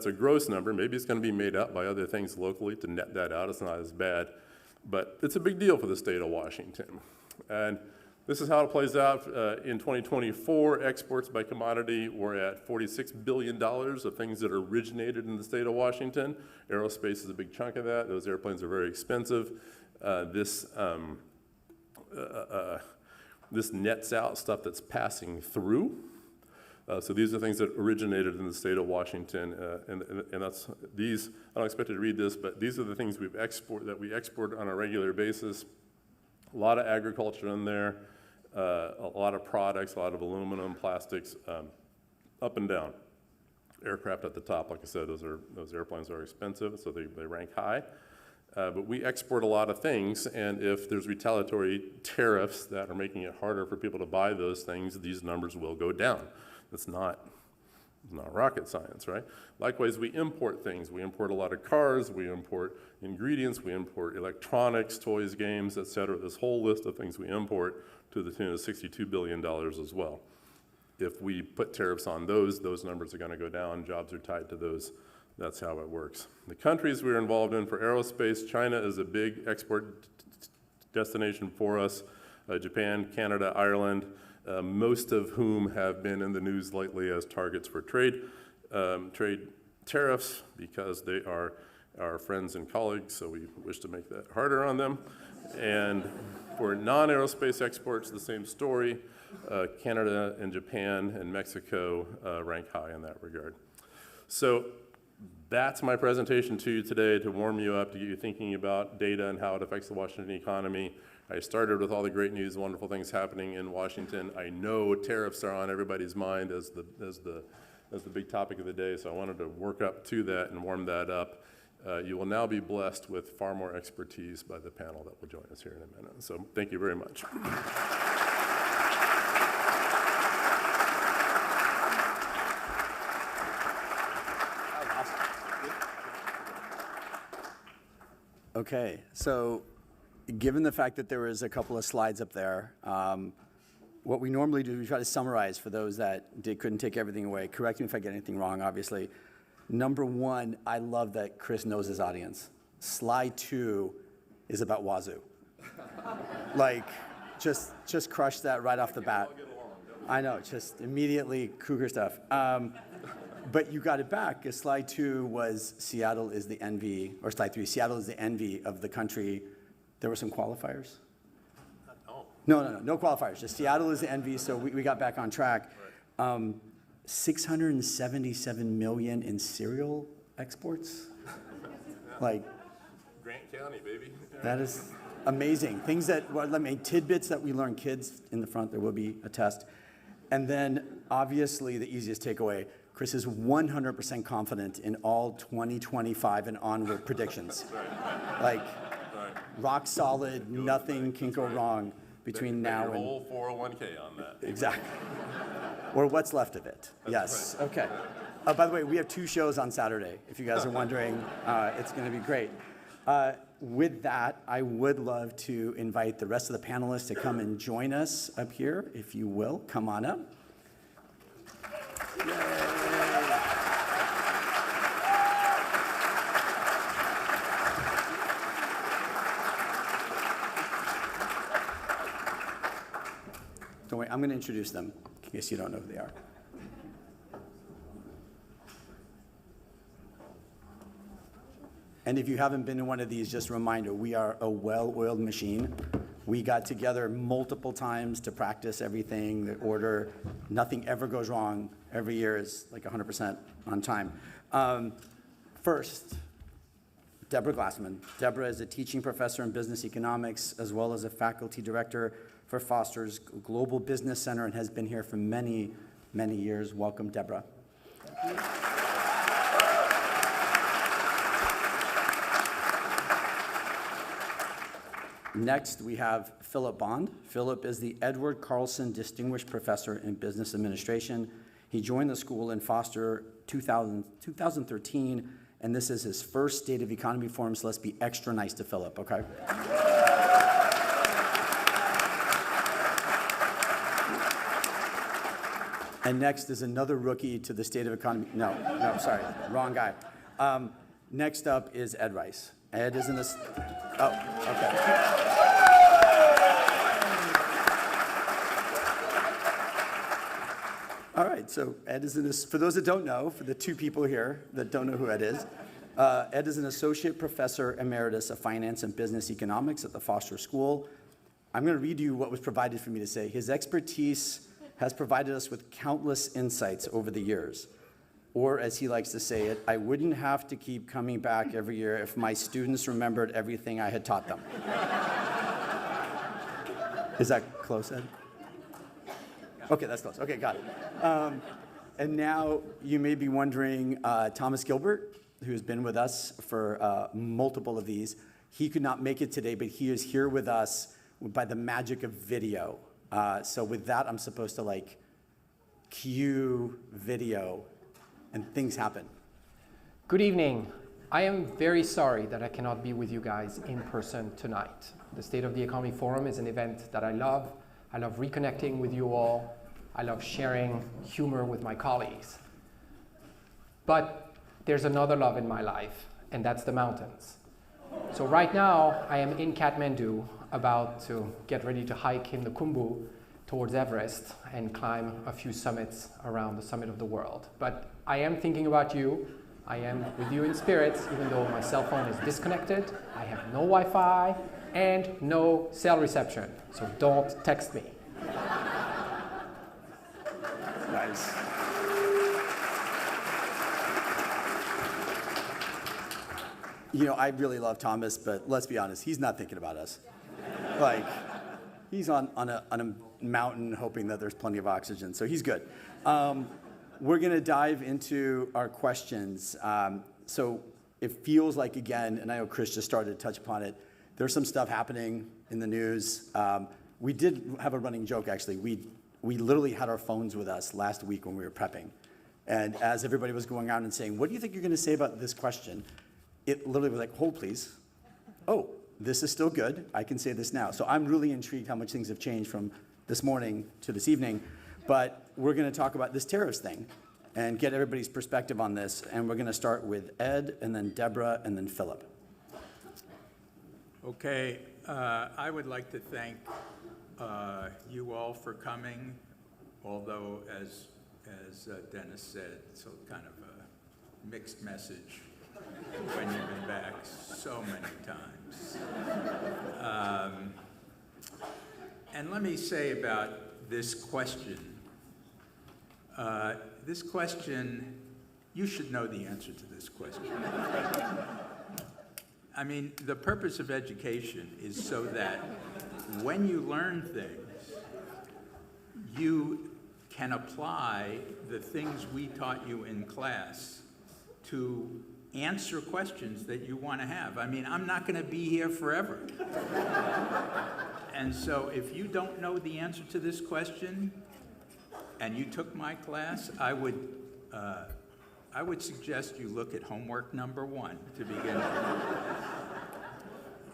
a gross number. Maybe it's going to be made up by other things locally to net that out. It's not as bad. But it's a big deal for the state of Washington. And this is how it plays out. In 2024, exports by commodity were at $46 billion of things that originated in the state of Washington. Aerospace is a big chunk of that. Those airplanes are very expensive. This nets out stuff that's passing through. So these are things that originated in the state of Washington, and that's these. I don't expect you to read this, but these are the things we export on a regular basis. A lot of agriculture in there, a lot of products, a lot of aluminum, plastics, up and down. Aircraft at the top, like I said, those airplanes are expensive, so they rank high. But we export a lot of things, and if there's retaliatory tariffs that are making it harder for people to buy those things, these numbers will go down. That's not rocket science, right? Likewise, we import things. We import a lot of cars, we import ingredients, we import electronics, toys, games, et cetera. This whole list of things we import to the tune of $62 billion as well. If we put tariffs on those numbers are going to go down. Jobs are tied to those. That's how it works. The countries we're involved in for aerospace, China is a big export destination for us. Japan, Canada, Ireland, most of whom have been in the news lately as targets for trade tariffs because they are our friends and colleagues, so we wish to make that harder on them. And for non-aerospace exports, the same story. Canada and Japan and Mexico rank high in that regard. So that's my presentation to you today to warm you up, to get you thinking about data and how it affects the Washington economy. I started with all the great news, wonderful things happening in Washington. I know tariffs are on everybody's mind as the big topic of the day, so I wanted to work up to that and warm that up. You will now be blessed with far more expertise by the panel that will join us here in a minute. So thank you very much. Okay, so given the fact that there was a couple of slides up there, what we normally do, we try to summarize for those that couldn't take everything away. Correct me if I get anything wrong, obviously. Number one, I love that Chris knows his audience. Slide 2 is about Wazoo. Like, just crush that right off the bat. I know, just immediately cougar stuff. But you got it back, because slide 2 was Seattle is the envy, or slide 3, Seattle is the envy of the country. There were some qualifiers? No qualifiers. Just Seattle is the envy, so we got back on track. Right. 677 million in cereal exports? Like, Grant County, baby. That is amazing. Things that, well, I mean, tidbits that we learn. Kids in the front, there will be a test. And then, obviously, the easiest takeaway, Chris is 100% confident in all 2025 and onward predictions. Right. Like, rock solid, nothing can go wrong between now and... Your whole 401k on that. Exactly. Or what's left of it. That's yes, right. Okay. By the way, we have 2 shows on Saturday, if you guys are wondering. It's going to be great. With that, I would love to invite the rest of the panelists to come and join us up here, if you will. Come on up. Yay. Don't worry, I'm going to introduce them, in case you don't know who they are. And if you haven't been to one of these, just a reminder, we are a well-oiled machine. We got together multiple times to practice everything, the order. Nothing ever goes wrong. Every year is like 100% on time. First, Debra Glassman. Debra is a teaching professor in business economics, as well as a faculty director for Foster's Global Business Center, and has been here for many, many years. Welcome, Debra. Next, we have Phillip Bond. Phillip is the Edward Carlson Distinguished Professor in Business Administration. He joined the school in Foster 2013, and this is his first State of Economy Forum, so let's be extra nice to Phillip, okay? And next is another rookie to the State of Economy. No, sorry, wrong guy. Next up is Ed Rice. Ed is in this. Oh, okay. All right, so Ed is in this. For those that don't know, for the 2 people here that don't know who Ed is an associate professor emeritus of finance and business economics at the Foster School. I'm going to read you what was provided for me to say. His expertise has provided us with countless insights over the years. Or, as he likes to say it, I wouldn't have to keep coming back every year if my students remembered everything I had taught them. Is that close, Ed? Okay, that's close. Okay, got it. And now you may be wondering, Thomas Gilbert, who's been with us for multiple of these, He could not make it today, but he is here with us by the magic of video. So with that, I'm supposed to like cue video and things happen. Good evening. I am very sorry that I cannot be with you guys in person tonight. The State of the Economy Forum is an event that I love. I love reconnecting with you all. I love sharing humor with my colleagues. But there's another love in my life, and that's the mountains. So right now, I am in Kathmandu, about to get ready to hike in the Khumbu towards Everest and climb a few summits around the summit of the world. But I am thinking about you. I am with you in spirit, even though my cell phone is disconnected. I have no Wi-Fi and no cell reception, so don't text me. Nice. You know, I really love Thomas, but let's be honest, he's not thinking about us. Like, he's on a mountain hoping that there's plenty of oxygen, so he's good. We're going to dive into our questions. So it feels like, again, and I know Chris just started to touch upon it, there's some stuff happening in the news. We did have a running joke, actually. We literally had our phones with us last week when we were prepping. And as everybody was going out and saying, what do you think you're going to say about this question? It literally was like, hold please. Oh, this is still good. I can say this now. So I'm really intrigued how much things have changed from this morning to this evening. But we're going to talk about this tariffs thing and get everybody's perspective on this. And we're going to start with Ed, and then Debra, and then Phillip. Okay, I would like to thank you all for coming, although as Dennis said, it's a kind of a mixed message when you've been back so many times. And let me say about this question. This question, you should know the answer to this question. I mean, the purpose of education is so that when you learn things, you can apply the things we taught you in class to answer questions that you want to have. I mean, I'm not going to be here forever. And so if you don't know the answer to this question and you took my class, I would suggest you look at homework number 1 to begin with.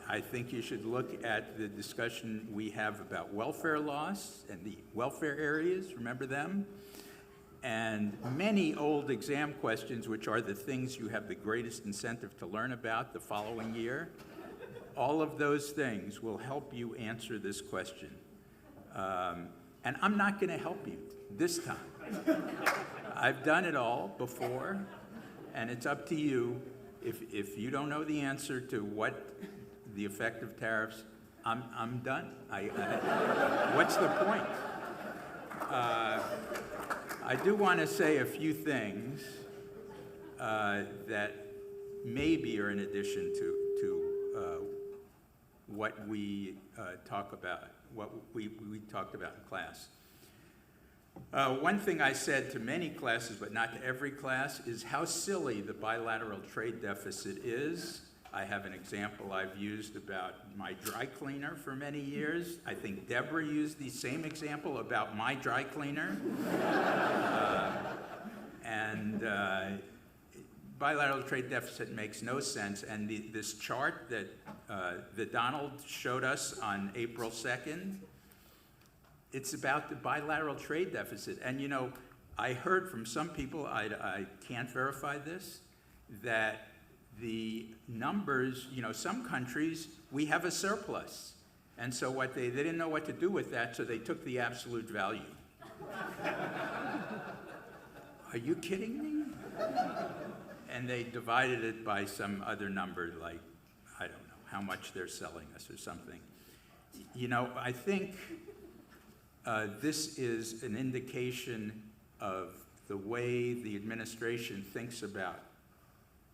I think you should look at the discussion we have about welfare loss and the welfare areas, remember them? And many old exam questions, which are the things you have the greatest incentive to learn about the following year. All of those things will help you answer this question. And I'm not going to help you this time. I've done it all before, and it's up to you. If you don't know the answer to what the effect of tariffs, I'm done. What's the point? I do want to say a few things that maybe are in addition to what we talk about, what we talked about in class. One thing I said to many classes, but not to every class, is how silly the bilateral trade deficit is. I have an example I've used about my dry cleaner for many years. I think Debra used the same example about my dry cleaner. Bilateral trade deficit makes no sense. And this chart that Donald showed us on April 2nd, it's about the bilateral trade deficit. And you know, I heard from some people, I can't verify this, that the numbers, you know, some countries, we have a surplus. And so they didn't know what to do with that, so they took the absolute value. Are you kidding me? And they divided it by some other number, like, I don't know, how much they're selling us or something. You know, I think this is an indication of the way the administration thinks about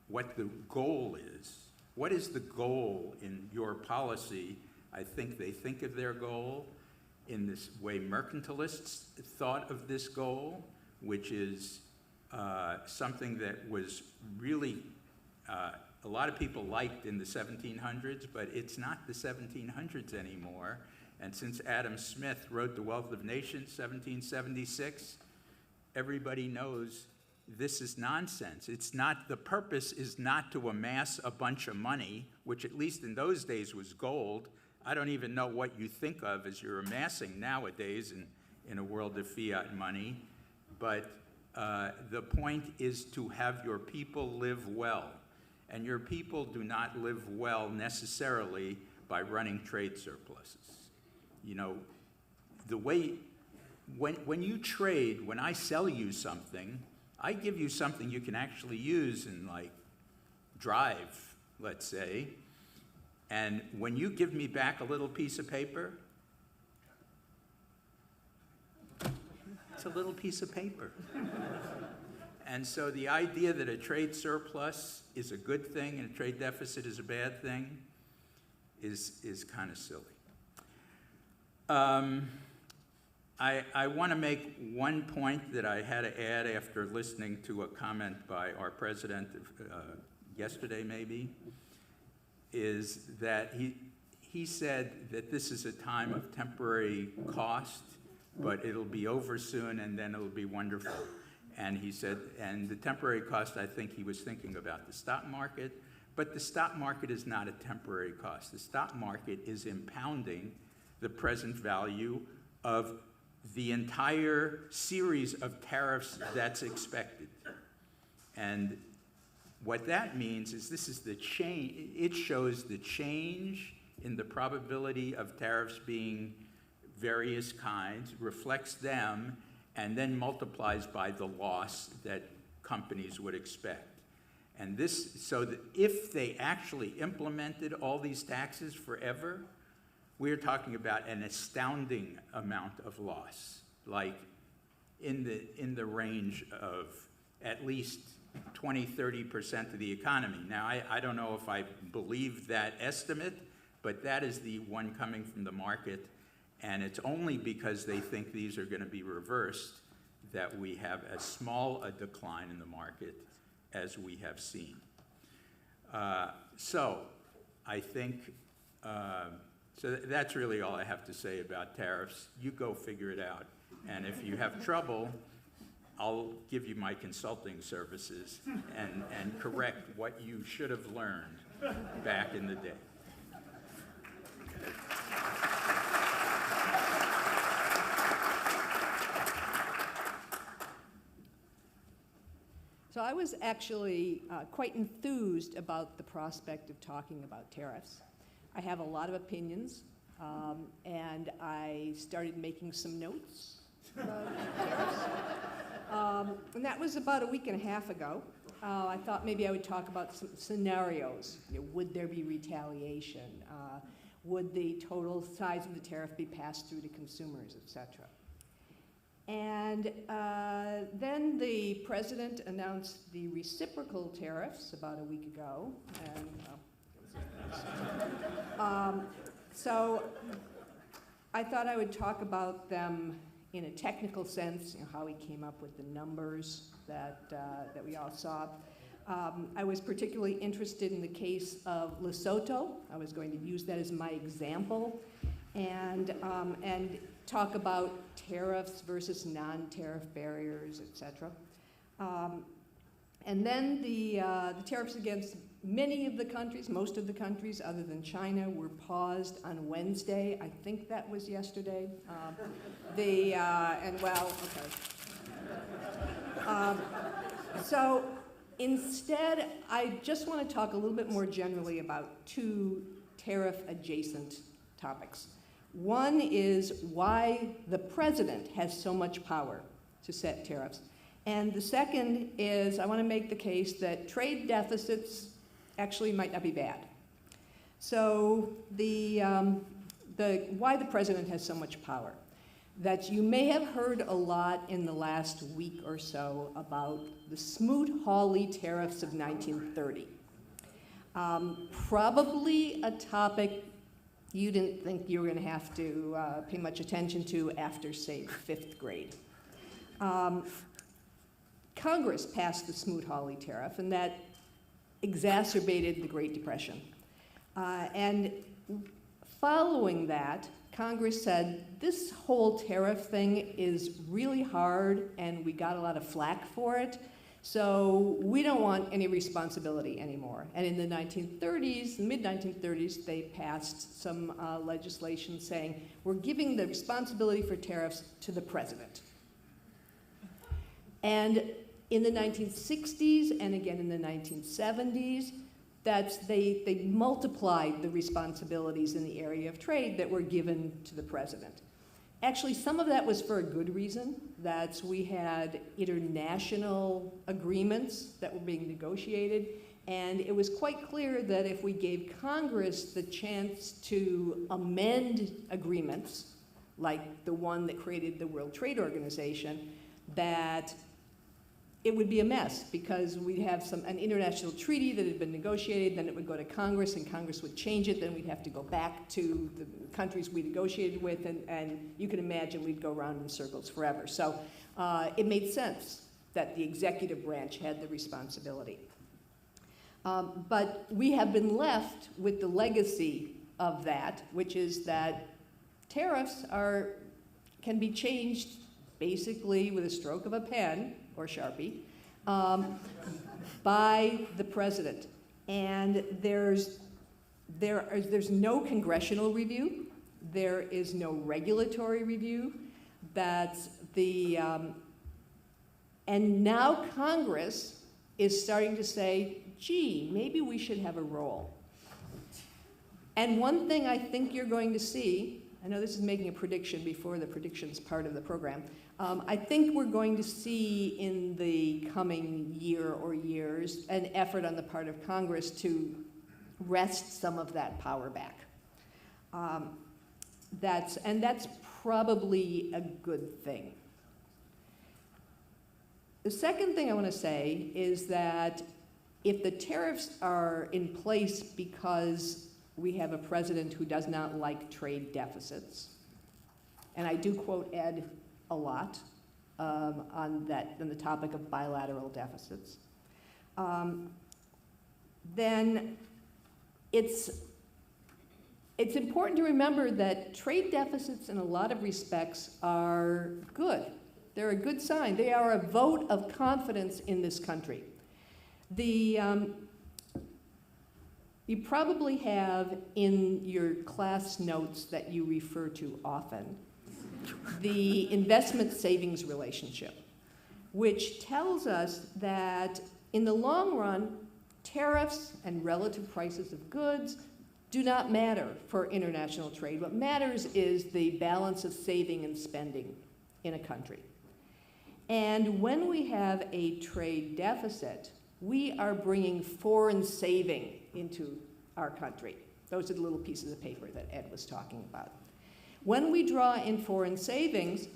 what the goal is. What is the goal in your policy? I think they think of their goal in this way mercantilists thought of this goal, which is something that was really a lot of people liked in the 1700s, but it's not the 1700s anymore. And since Adam Smith wrote The Wealth of Nations, 1776, everybody knows this is nonsense. It's not, the purpose is not to amass a bunch of money, which at least in those days was gold. I don't even know what you think of as you're amassing nowadays in a world of fiat money. But the point is to have your people live well. And your people do not live well necessarily by running trade surpluses. You know, the way, when you trade, when I sell you something, I give you something you can actually use and like drive, let's say. And when you give me back a little piece of paper, it's a little piece of paper. And so the idea that a trade surplus is a good thing and a trade deficit is a bad thing is kind of silly. I want to make one point that I had to add after listening to a comment by our president yesterday maybe, is that he said that this is a time of temporary cost, but it'll be over soon and then it'll be wonderful. And he said, and the temporary cost, I think he was thinking about the stock market, but the stock market is not a temporary cost. The stock market is impounding the present value of the entire series of tariffs that's expected. And what that means is this is the change, it shows the change in the probability of tariffs being various kinds, reflects them, and then multiplies by the loss that companies would expect. And this, so that if they actually implemented all these taxes forever, we're talking about an astounding amount of loss, like in the range of at least 20–30% of the economy. Now, I don't know if I believe that estimate, but that is the one coming from the market, and it's only because they think these are going to be reversed that we have as small a decline in the market as we have seen. So I think, so that's really all I have to say about tariffs. You go figure it out. And if you have trouble, I'll give you my consulting services and correct what you should have learned back in the day. So I was actually quite enthused about the prospect of talking about tariffs. I have a lot of opinions, and I started making some notes about tariffs. And that was about a week and a half ago. I thought maybe I would talk about some scenarios. You know, would there be retaliation? Would the total size of the tariff be passed through to consumers, et cetera? And then the president announced the reciprocal tariffs about a week ago. And, so I thought I would talk about them in a technical sense, you know, how he came up with the numbers that we all saw. I was particularly interested in the case of Lesotho. I was going to use that as my example, and talk about tariffs versus non-tariff barriers, et cetera. And then the tariffs against many of the countries, most of the countries other than China, were paused on Wednesday. I think that was yesterday. So instead, I just want to talk a little bit more generally about two tariff-adjacent topics. One is why the president has so much power to set tariffs. And the second is I want to make the case that trade deficits actually might not be bad. So why the president has so much power. That you may have heard a lot in the last week or so about the Smoot-Hawley tariffs of 1930. Probably a topic you didn't think you were going to have to pay much attention to after, say, 5th grade. Congress passed the Smoot-Hawley tariff, and that exacerbated the Great Depression. And following that, Congress said, this whole tariff thing is really hard and we got a lot of flack for it, so we don't want any responsibility anymore. And in the 1930s, the mid-1930s, they passed some legislation saying, we're giving the responsibility for tariffs to the president. And in the 1960s and again in the 1970s, they multiplied the responsibilities in the area of trade that were given to the president. Actually, some of that was for a good reason. We had international agreements that were being negotiated, and it was quite clear that if we gave Congress the chance to amend agreements, like the one that created the World Trade Organization, that it would be a mess, because we'd have an international treaty that had been negotiated, then it would go to Congress, and Congress would change it, then we'd have to go back to the countries we negotiated with, and you can imagine we'd go around in circles forever. So it made sense that the executive branch had the responsibility. But we have been left with the legacy of that, which is that tariffs can be changed basically with a stroke of a pen or Sharpie by the president. And there's no congressional review. There is no regulatory review. And now Congress is starting to say, gee, maybe we should have a role. And one thing I think you're going to see, I know this is making a prediction before the predictions part of the program, I think we're going to see in the coming year or years an effort on the part of Congress to wrest some of that power back. That's probably a good thing. The second thing I want to say is that if the tariffs are in place because we have a president who does not like trade deficits, and I do quote Ed a lot on the topic of bilateral deficits, then it's important to remember that trade deficits in a lot of respects are good. They're a good sign. They are a vote of confidence in this country. You probably have in your class notes that you refer to often the investment savings relationship, which tells us that in the long run, tariffs and relative prices of goods do not matter for international trade. What matters is the balance of saving and spending in a country. And when we have a trade deficit, we are bringing foreign saving into our country. Those are the little pieces of paper that Ed was talking about. When we draw in foreign savings,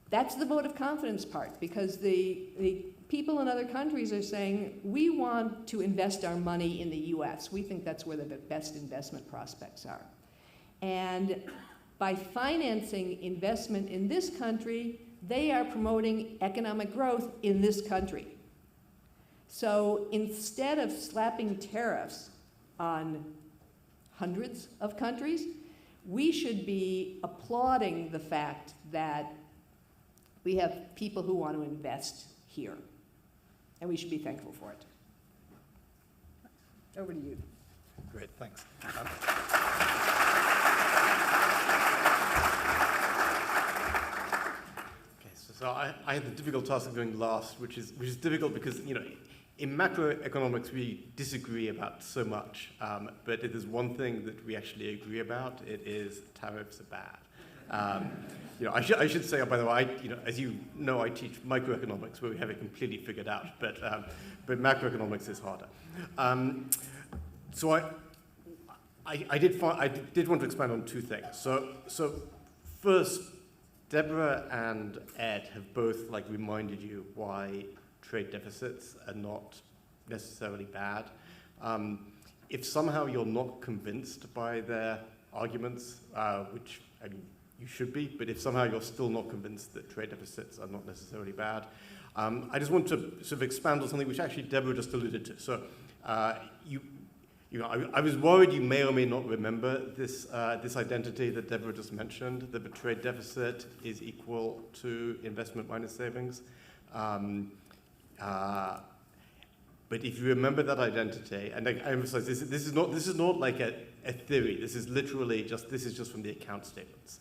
that's the vote of confidence part, because the people in other countries are saying, we want to invest our money in the US. We think that's where the best investment prospects are. And by financing investment in this country, they are promoting economic growth in this country. So instead of slapping tariffs on hundreds of countries, we should be applauding the fact that we have people who want to invest here. And we should be thankful for it. Over to you. Great, thanks. So I had the difficult task of going last, which is difficult because, in macroeconomics we disagree about so much, but if there's one thing that we actually agree about, it is tariffs are bad. I should say, by the way, as you know, I teach microeconomics where we have it completely figured out, but macroeconomics is harder. So I did want to expand on two things. So first, Debra and Ed have both reminded you why trade deficits are not necessarily bad. If somehow you're not convinced by their arguments, which you should be, but if somehow you're still not convinced that trade deficits are not necessarily bad, I just want to sort of expand on something which actually Debra just alluded to. So I was worried you may or may not remember this, this identity that Debra just mentioned, that the trade deficit is equal to investment minus savings. But if you remember that identity, and I emphasize this is not like a theory. This is literally just from the account statements.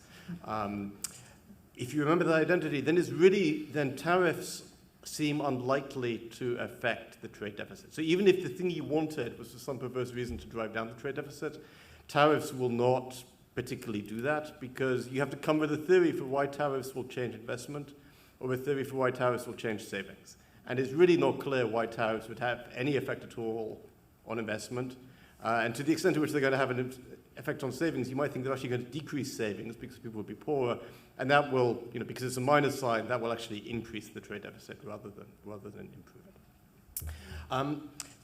If you remember that identity, then tariffs seem unlikely to affect the trade deficit. So even if the thing you wanted was for some perverse reason to drive down the trade deficit, tariffs will not particularly do that, because you have to come with a theory for why tariffs will change investment, or a theory for why tariffs will change savings. And it's really not clear why tariffs would have any effect at all on investment. And to the extent to which they're going to have an effect on savings, you might think they're actually going to decrease savings because people will be poorer. And that will, because it's a minus sign, that will actually increase the trade deficit rather than improve it.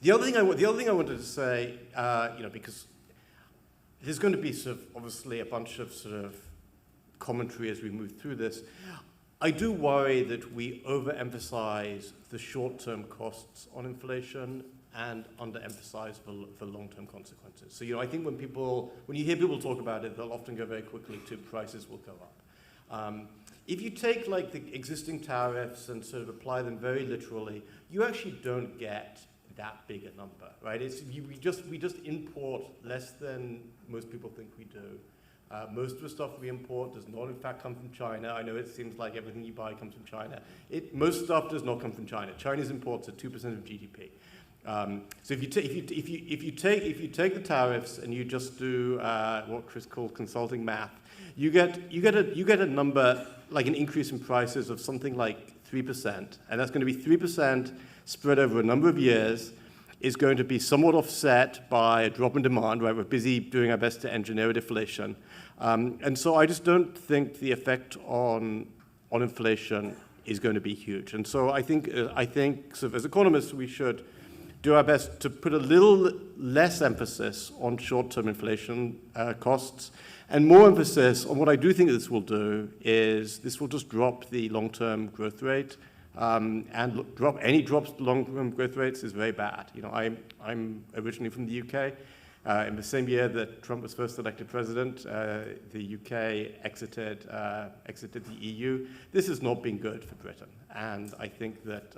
The other thing I wanted to say, because there's going to be sort of obviously a bunch of sort of commentary as we move through this. I do worry that we overemphasize the short-term costs on inflation and underemphasize the long-term consequences. So, I think when you hear people talk about it, they'll often go very quickly to prices will go up. If you take like the existing tariffs and sort of apply them very literally, you actually don't get that big a number, right? We just import less than most people think we do. Most of the stuff we import does not, in fact, come from China. I know it seems like everything you buy comes from China. Most stuff does not come from China. Chinese imports are 2% of GDP. So if you take the tariffs and you just do what Chris called consulting math, you get a number like an increase in prices of something like 3%, and that's going to be 3% spread over a number of years. Is going to be somewhat offset by a drop in demand, right? We're busy doing our best to engineer a deflation. And so I just don't think the effect on inflation is going to be huge. And so I think sort of as economists, we should do our best to put a little less emphasis on short-term inflation costs and more emphasis on what I do think this will do is this will just drop the long-term growth rate. And any drops to long-term growth rates is very bad. I'm originally from the UK. In the same year that Trump was first elected president, the UK exited the EU. This has not been good for Britain, and I think that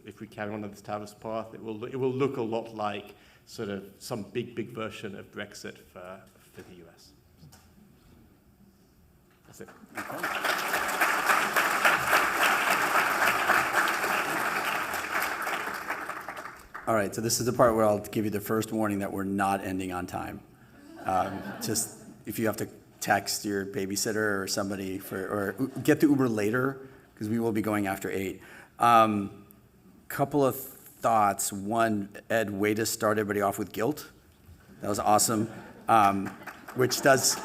if we carry on this tariffs path, it will look a lot like sort of some big version of Brexit for the US. That's it. Okay. All right, so this is the part where I'll give you the first warning that we're not ending on time. Just if you have to text your babysitter or somebody or get the Uber later, because we will be going after 8. Couple of thoughts. One, Ed, way to start everybody off with guilt. That was awesome. Which does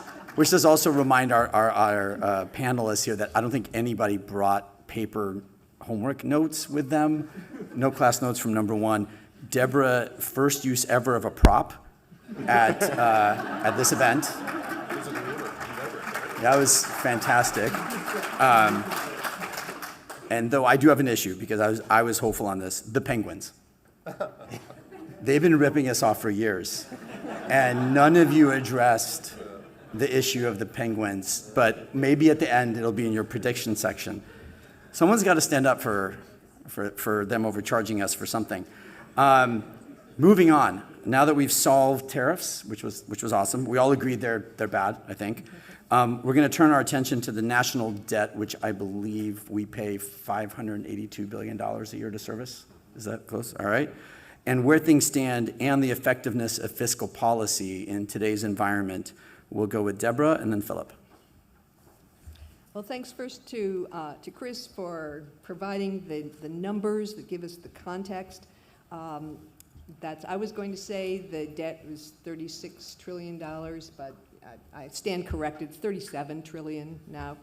also remind our panelists here that I don't think anybody brought paper homework notes with them. No class notes from number 1. Debra, first use ever of a prop at this event. That was fantastic. And though I do have an issue because I was hopeful on this, the penguins. They've been ripping us off for years, and none of you addressed the issue of the penguins. But maybe at the end it'll be in your prediction section. Someone's got to stand up for them overcharging us for something. Moving on. Now that we've solved tariffs, which was awesome, we all agreed they're bad, I think. We're going to turn our attention to the national debt, which I believe we pay $582 billion a year to service. Is that close? All right. And where things stand and the effectiveness of fiscal policy in today's environment. We'll go with Debra and then Phillip. Well, thanks first to Chris for providing the numbers that give us the context. I was going to say the debt was $36 trillion, but I stand corrected, it's $37 trillion now.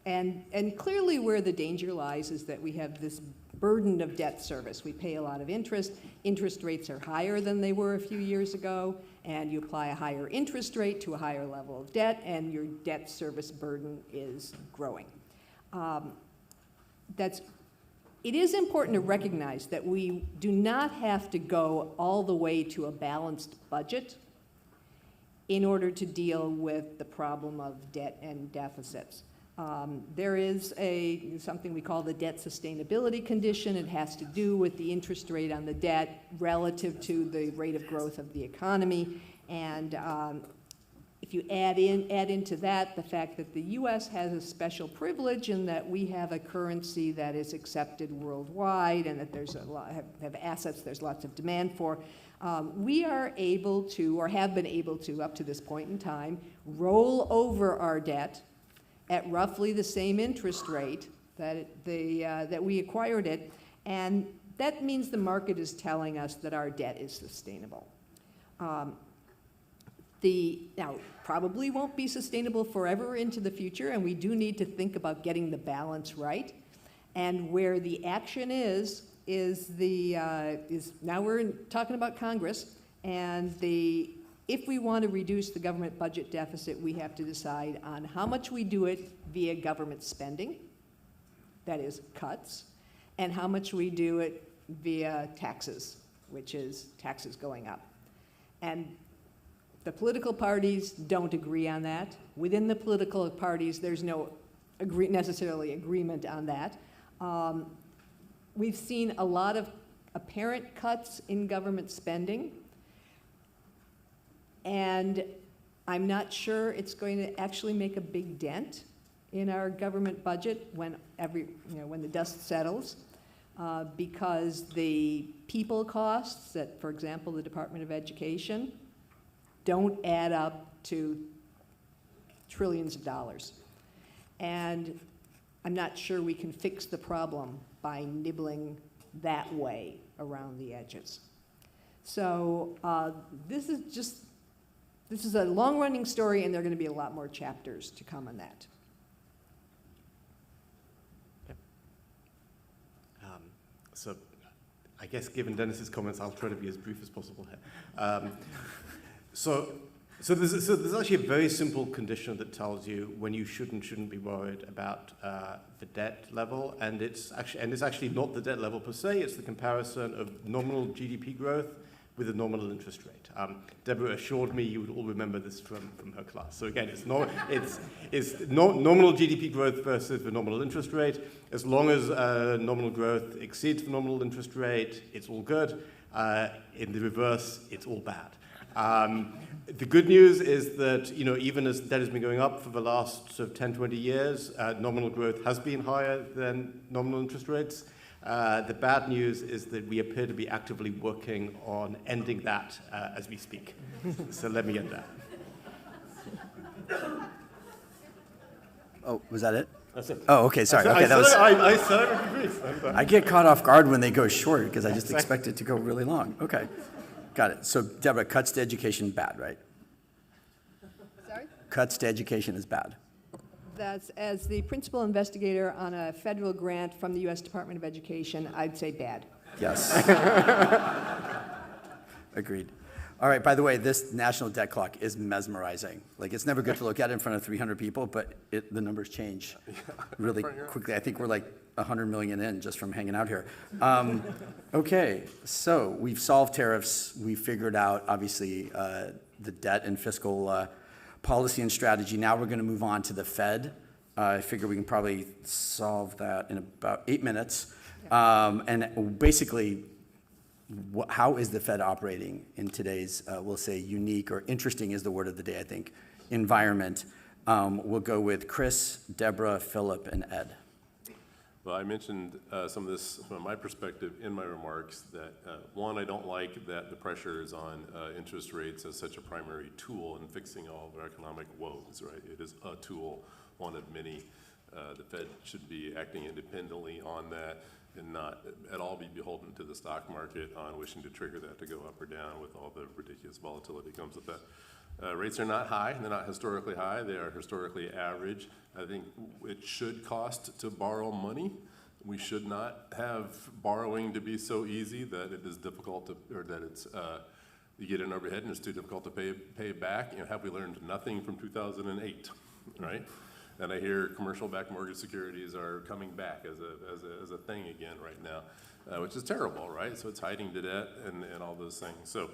And clearly where the danger lies is that we have this burden of debt service. We pay a lot of interest. Interest rates are higher than they were a few years ago, and you apply a higher interest rate to a higher level of debt, and your debt service burden is growing. That's It is important to recognize that we do not have to go all the way to a balanced budget in order to deal with the problem of debt and deficits. There is something we call the debt sustainability condition. It has to do with the interest rate on the debt relative to the rate of growth of the economy. And if you add into that the fact that the U.S. has a special privilege in that we have a currency that is accepted worldwide and that there's have assets there's lots of demand for, we are able to, or have been able to up to this point in time, roll over our debt at roughly the same interest rate that we acquired it, and that means the market is telling us that our debt is sustainable. Now, probably won't be sustainable forever into the future, and we do need to think about getting the balance right. And where the action is now we're talking about Congress, and if we want to reduce the government budget deficit, we have to decide on how much we do it via government spending, that is cuts, and how much we do it via taxes, which is taxes going up. And the political parties don't agree on that. Within the political parties, there's no necessarily agreement on that. We've seen a lot of apparent cuts in government spending, and I'm not sure it's going to actually make a big dent in our government budget when the dust settles, because the people costs at, for example, the Department of Education don't add up to trillions of dollars. And I'm not sure we can fix the problem by nibbling that way around the edges. So this is a long-running story, and there are going to be a lot more chapters to come on that. So I guess given Dennis's comments, I'll try to be as brief as possible here. So there's actually a very simple condition that tells you when you shouldn't be worried about the debt level, and it's actually not the debt level per se. It's the comparison of nominal GDP growth with a nominal interest rate. Debra assured me you would all remember this from her class. So again, it's nominal GDP growth versus the nominal interest rate. As long as nominal growth exceeds the nominal interest rate, it's all good. In the reverse, it's all bad. The good news is that, even as debt has been going up for the last sort of 10, 20 years, nominal growth has been higher than nominal interest rates. The bad news is that we appear to be actively working on ending that as we speak. So let me end that. Oh, was that it? That's it. Oh, okay, sorry. Okay, I said it would be brief. I get caught off guard when they go short because I just expect it to go really long. Okay, got it. So, Debra, cuts to education bad, right? Sorry? Cuts to education is bad. That's, as the principal investigator on a federal grant from the U.S. Department of Education, I'd say bad. Yes. Agreed. All right, by the way, this national debt clock is mesmerizing. Like, it's never good to look at it in front of 300 people, but the numbers change really quickly. I think we're like 100 million in just from hanging out here. Okay, so we've solved tariffs. We figured out, obviously, the debt and fiscal policy and strategy. Now we're going to move on to the Fed. I figure we can probably solve that in about 8 minutes. And basically, how is the Fed operating in today's, we'll say, unique or interesting is the word of the day, I think, environment? We'll go with Chris, Debra, Phillip, and Ed. Well, I mentioned some of this from my perspective in my remarks that, one, I don't like that the pressure is on interest rates as such a primary tool in fixing all of our economic woes, right? It is a tool, one of many. The Fed should be acting independently on that and not at all be beholden to the stock market on wishing to trigger that to go up or down with all the ridiculous volatility that comes with that. Rates are not high. They're not historically high. They are historically average. I think it should cost to borrow money. We should not have borrowing to be so easy that it is difficult to, or that it's, you get in over your head and it's too difficult to pay back. Have we learned nothing from 2008, right? And I hear commercial-backed mortgage securities are coming back as a thing again right now, which is terrible, right? So it's hiding the debt and all those things. So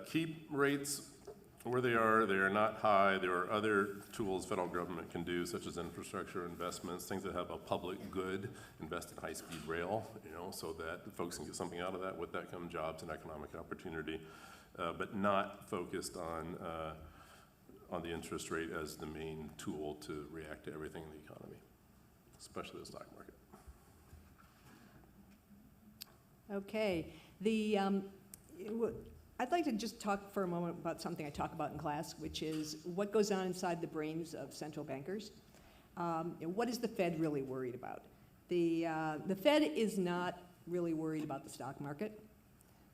keep rates where they are not high. There are other tools federal government can do, such as infrastructure investments, things that have a public good, invest in high-speed rail, so that folks can get something out of that. With that come jobs and economic opportunity, but not focused on the interest rate as the main tool to react to everything in the economy, especially the stock market. Okay. I'd like to just talk for a moment about something I talk about in class, which is what goes on inside the brains of central bankers. What is the Fed really worried about? The Fed is not really worried about the stock market.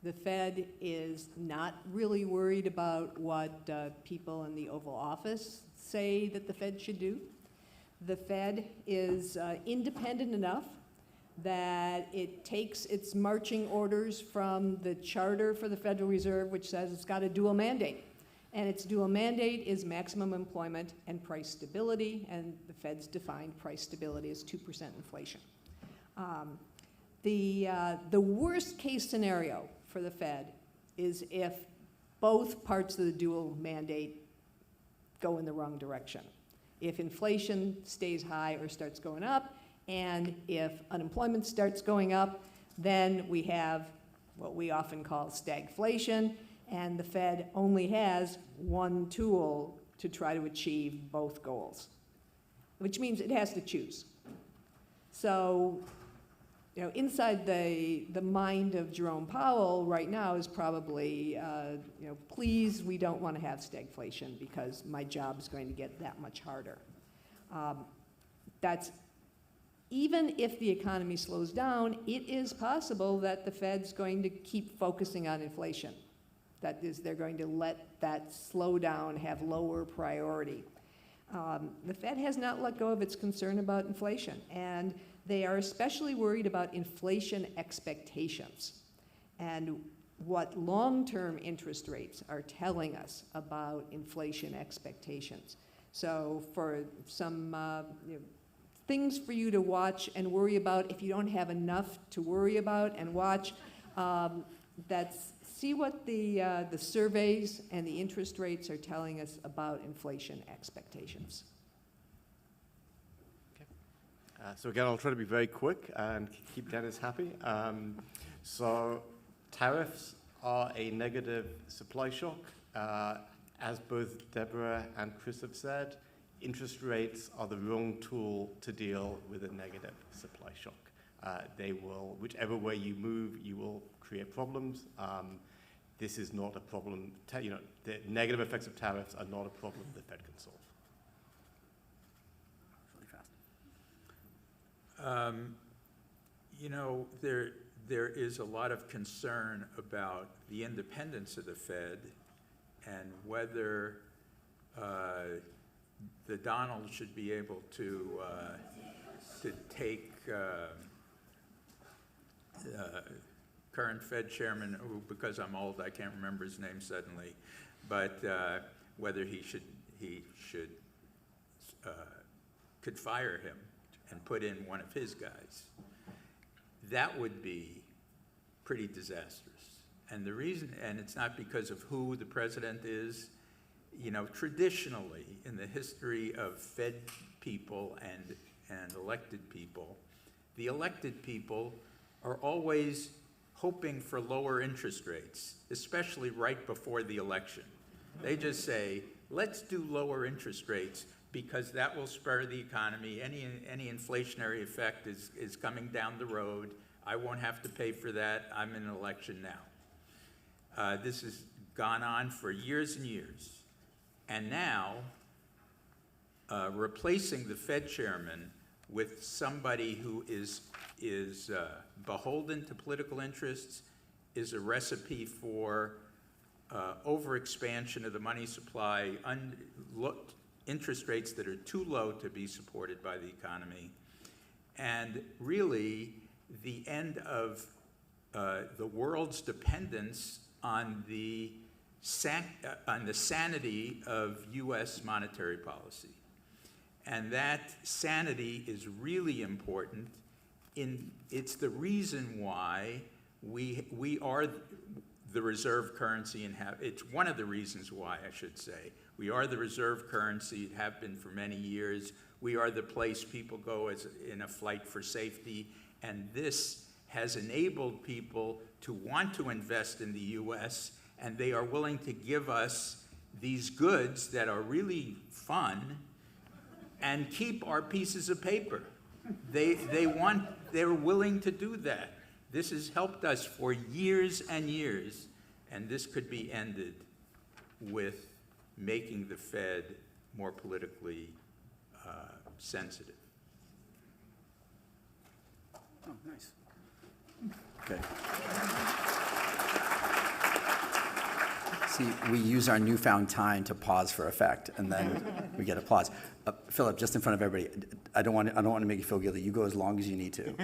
The Fed is not really worried about what people in the Oval Office say that the Fed should do. The Fed is independent enough that it takes its marching orders from the charter for the Federal Reserve, which says it's got a dual mandate. And its dual mandate is maximum employment and price stability, and the Fed's defined price stability as 2% inflation. The worst case scenario for the Fed is if both parts of the dual mandate go in the wrong direction. If inflation stays high or starts going up, and if unemployment starts going up, then we have what we often call stagflation, and the Fed only has one tool to try to achieve both goals, which means it has to choose. So, inside the mind of Jerome Powell right now is probably, please, we don't want to have stagflation because my job is going to get that much harder. That's even if the economy slows down, it is possible that the Fed's going to keep focusing on inflation. That is, they're going to let that slowdown have lower priority. The Fed has not let go of its concern about inflation, and they are especially worried about inflation expectations and what long-term interest rates are telling us about inflation expectations. So for some things for you to watch and worry about if you don't have enough to worry about and watch, see what the surveys and the interest rates are telling us about inflation expectations. So again, I'll try to be very quick and keep Dennis happy. So tariffs are a negative supply shock. As both Deborah and Chris have said, interest rates are the wrong tool to deal with a negative supply shock. They will, whichever way you move, you will create problems. This is not a problem. The negative effects of tariffs are not a problem the Fed can solve. There is a lot of concern about the independence of the Fed and whether the Donald should be able to take current Fed chairman, who, because I'm old, I can't remember his name suddenly, but whether he could fire him and put in one of his guys. That would be pretty disastrous. And the reason, and it's not because of who the president is, traditionally in the history of Fed people and elected people, the elected people are always hoping for lower interest rates, especially right before the election. They just say, let's do lower interest rates because that will spur the economy. Any inflationary effect is coming down the road. I won't have to pay for that. I'm in an election now. This has gone on for years and years. And now, replacing the Fed chairman with somebody who is beholden to political interests is a recipe for overexpansion of the money supply, interest rates that are too low to be supported by the economy, and really the end of the world's dependence on the sanity of U.S. monetary policy. And that sanity is really important. It's the reason why we are the reserve currency and it's one of the reasons why, I should say. We are the reserve currency, have been for many years. We are the place people go in a flight for safety. And this has enabled people to want to invest in the U.S., and they are willing to give us these goods that are really fun and keep our pieces of paper. They're willing to do that. This has helped us for years and years, and this could be ended with making the Fed more politically sensitive. Oh, nice. Okay. See, we use our newfound time to pause for effect, and then we get applause. Phillip, just in front of everybody, I don't want to make you feel guilty. You go as long as you need to,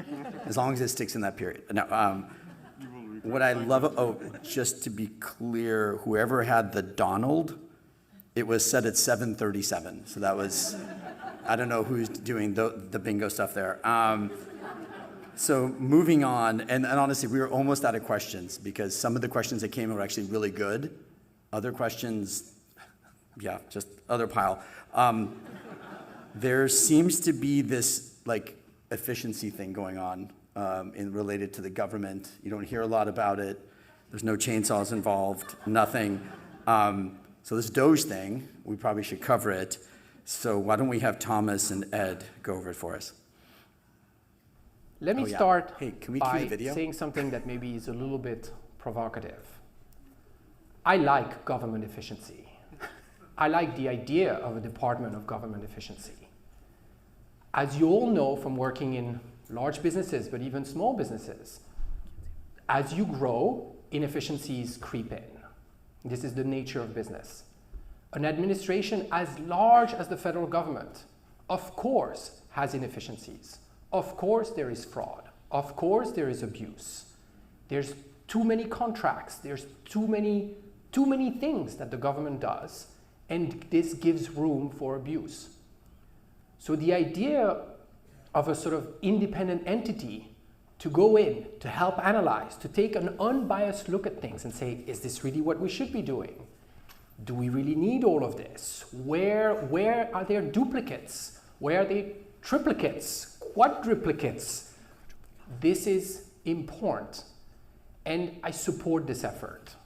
as long as it sticks in that period. Now, what I love, just to be clear, whoever had the Donald, it was set at 7:37. So that was, I don't know who's doing the bingo stuff there. So moving on, and honestly, we were almost out of questions because some of the questions that came in were actually really good. Other questions, yeah, just other pile. There seems to be this like efficiency thing going on related to the government. You don't hear a lot about it. There's no chainsaws involved, nothing. So this Doge thing, we probably should cover it. So why don't we have Thomas and Ed go over it for us? Let me start Hey, can we cue the by video? saying something that maybe is a little bit provocative. I like government efficiency. I like the idea of a Department of Government Efficiency. As you all know from working in large businesses, but even small businesses, as you grow, inefficiencies creep in. This is the nature of business. An administration as large as the federal government, of course, has inefficiencies. Of course there is fraud. Of course there is abuse. There's too many contracts. There's too many things that the government does, and this gives room for abuse. So the idea of a sort of independent entity to go in, to help analyze, to take an unbiased look at things and say, is this really what we should be doing? Do we really need all of this? Where are there duplicates? Where are there triplicates, quadruplicates? This is important, and I support this effort.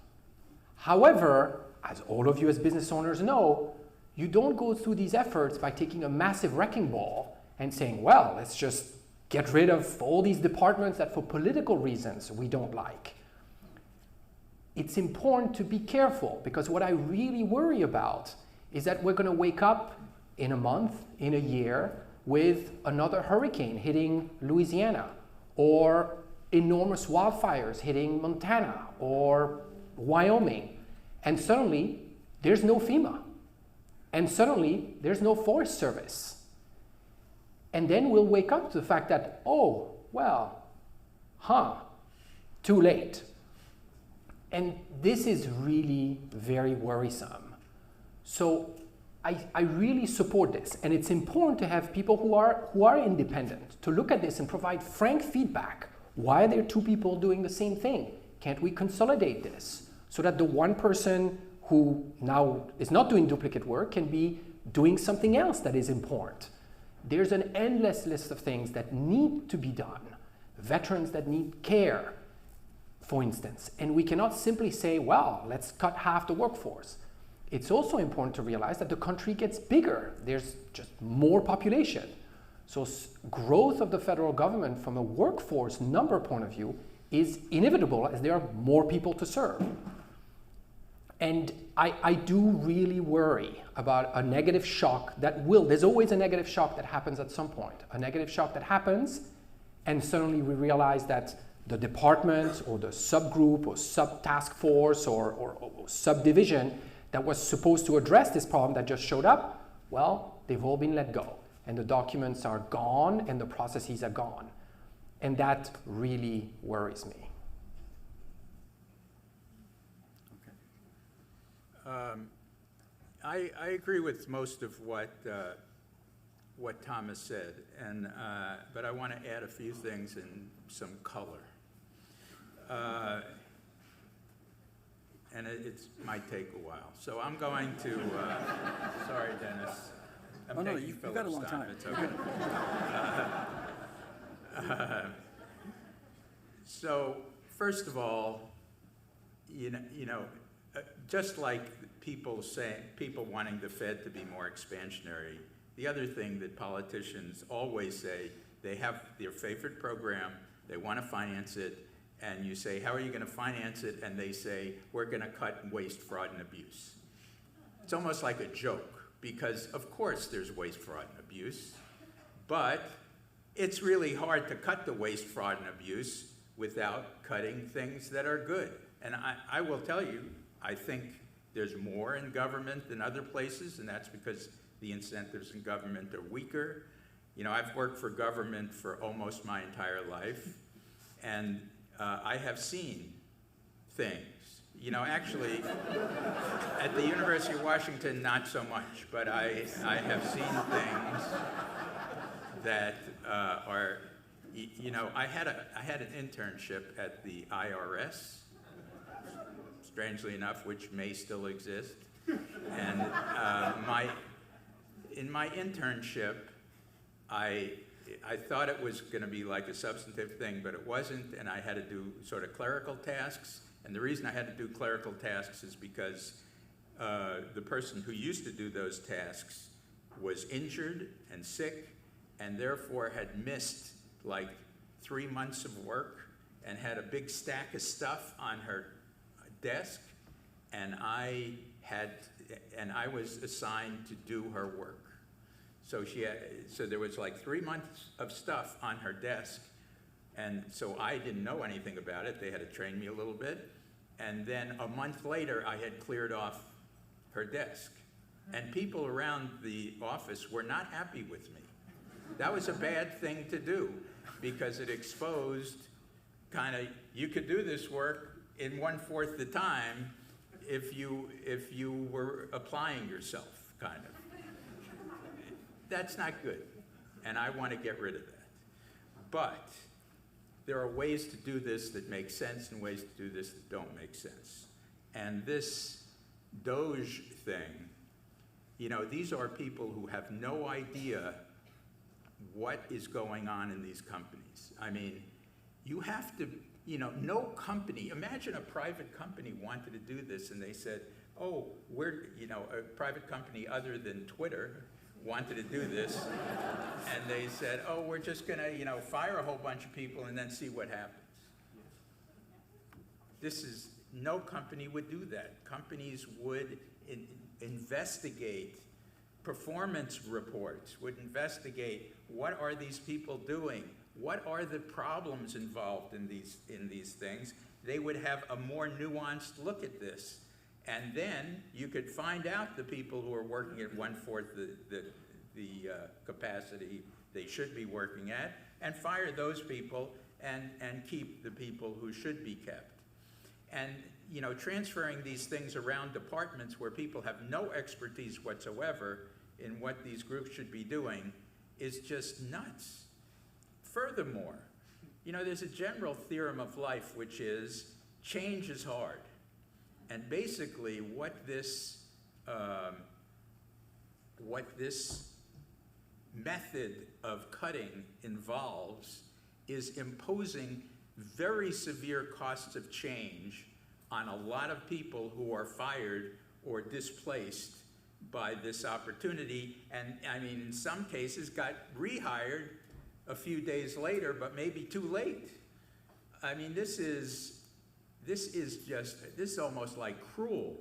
However, as all of you as business owners know, you don't go through these efforts by taking a massive wrecking ball and saying, well, let's just get rid of all these departments that for political reasons we don't like. It's important to be careful, because what I really worry about is that we're going to wake up in a month, in a year, with another hurricane hitting Louisiana, or enormous wildfires hitting Montana or Wyoming, and suddenly there's no FEMA, and suddenly there's no Forest Service. And then we'll wake up to the fact that, oh, well, too late. And this is really very worrisome. So I really support this, and it's important to have people who are independent to look at this and provide frank feedback. Why are there two people doing the same thing? Can't we consolidate this so that the one person who now is not doing duplicate work can be doing something else that is important? There's an endless list of things that need to be done. Veterans that need care, for instance. And we cannot simply say, well, let's cut half the workforce. It's also important to realize that the country gets bigger. There's just more population. So growth of the federal government from a workforce number point of view is inevitable as there are more people to serve. And I do really worry about a negative shock there's always a negative shock that happens at some point. A negative shock that happens, and suddenly we realize that the department or the subgroup or sub-task force or subdivision that was supposed to address this problem that just showed up, well, they've all been let go. And the documents are gone and the processes are gone. And that really worries me. I agree with most of what what Thomas said, and but I want to add a few things in some color. And it might take a while. So I'm going to, sorry, Dennis. I'm Oh, no, taking you've got a Philip's long time. It's okay. So, first of all, just like people wanting the Fed to be more expansionary, the other thing that politicians always say, they have their favorite program, they want to finance it, and you say, how are you going to finance it? And they say, we're going to cut waste, fraud, and abuse. It's almost like a joke, because of course there's waste, fraud, and abuse, but it's really hard to cut the waste, fraud, and abuse without cutting things that are good. And I will tell you, I think there's more in government than other places, and that's because the incentives in government are weaker. I've worked for government for almost my entire life, and I have seen things. Actually, at the University of Washington, not so much, but I have seen things that are, I had an internship at the IRS, strangely enough, which may still exist. And in my internship, I thought it was going to be like a substantive thing, but it wasn't, and I had to do sort of clerical tasks. And the reason I had to do clerical tasks is because the person who used to do those tasks was injured and sick, and therefore had missed like 3 months of work and had a big stack of stuff on her desk, and I was assigned to do her work. So there was like 3 months of stuff on her desk, and so I didn't know anything about it. They had to train me a little bit, and then a month later, I had cleared off her desk, and people around the office were not happy with me. That was a bad thing to do, because it exposed you could do this work in 1/4 the time if you were applying yourself, kind of. That's not good, and I want to get rid of that. But there are ways to do this that make sense and ways to do this that don't make sense. And this Doge thing, these are people who have no idea what is going on in these companies. I mean, you have to, no company, imagine a private company wanted to do this and they said, oh, a private company other than Twitter wanted to do this, and they said, oh, we're just going to, fire a whole bunch of people and then see what happens. No company would do that. Companies would investigate performance reports, would investigate what are these people doing, what are the problems involved in these things. They would have a more nuanced look at this. And then you could find out the people who are working at 1/4 the capacity they should be working at, and fire those people and keep the people who should be kept. And transferring these things around departments where people have no expertise whatsoever in what these groups should be doing is just nuts. Furthermore, there's a general theorem of life, which is change is hard. And basically what this method of cutting involves is imposing very severe costs of change on a lot of people who are fired or displaced by this opportunity, and I mean, in some cases got rehired a few days later, but maybe too late. I mean, this is almost like cruel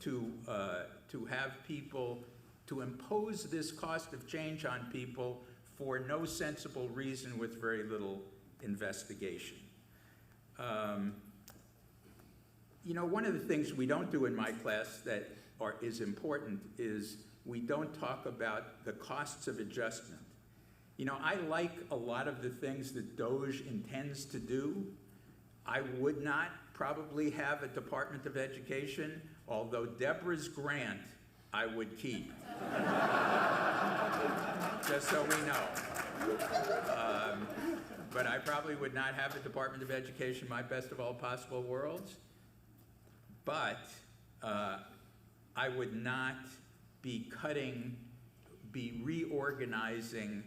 to have people, to impose this cost of change on people for no sensible reason with very little investigation. One of the things we don't do in my class that is important is we don't talk about the costs of adjustment. I like a lot of the things that Doge intends to do. I would not probably have a Department of Education, although Debra's grant I would keep. just so we know. But I probably would not have the Department of Education my best of all possible worlds. But I would not be reorganizing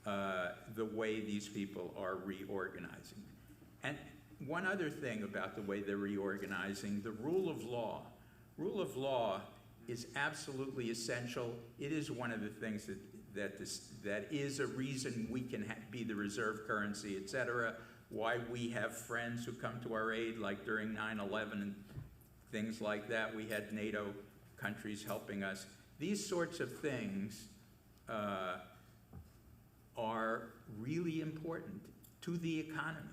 the way these people are reorganizing. And one other thing about the way they're reorganizing, the rule of law. Rule of law is absolutely essential. It is one of the things that is a reason we can be the reserve currency, et cetera, why we have friends who come to our aid, like during 9/11 and things like that. We had NATO countries helping us. These sorts of things are really important to the economy,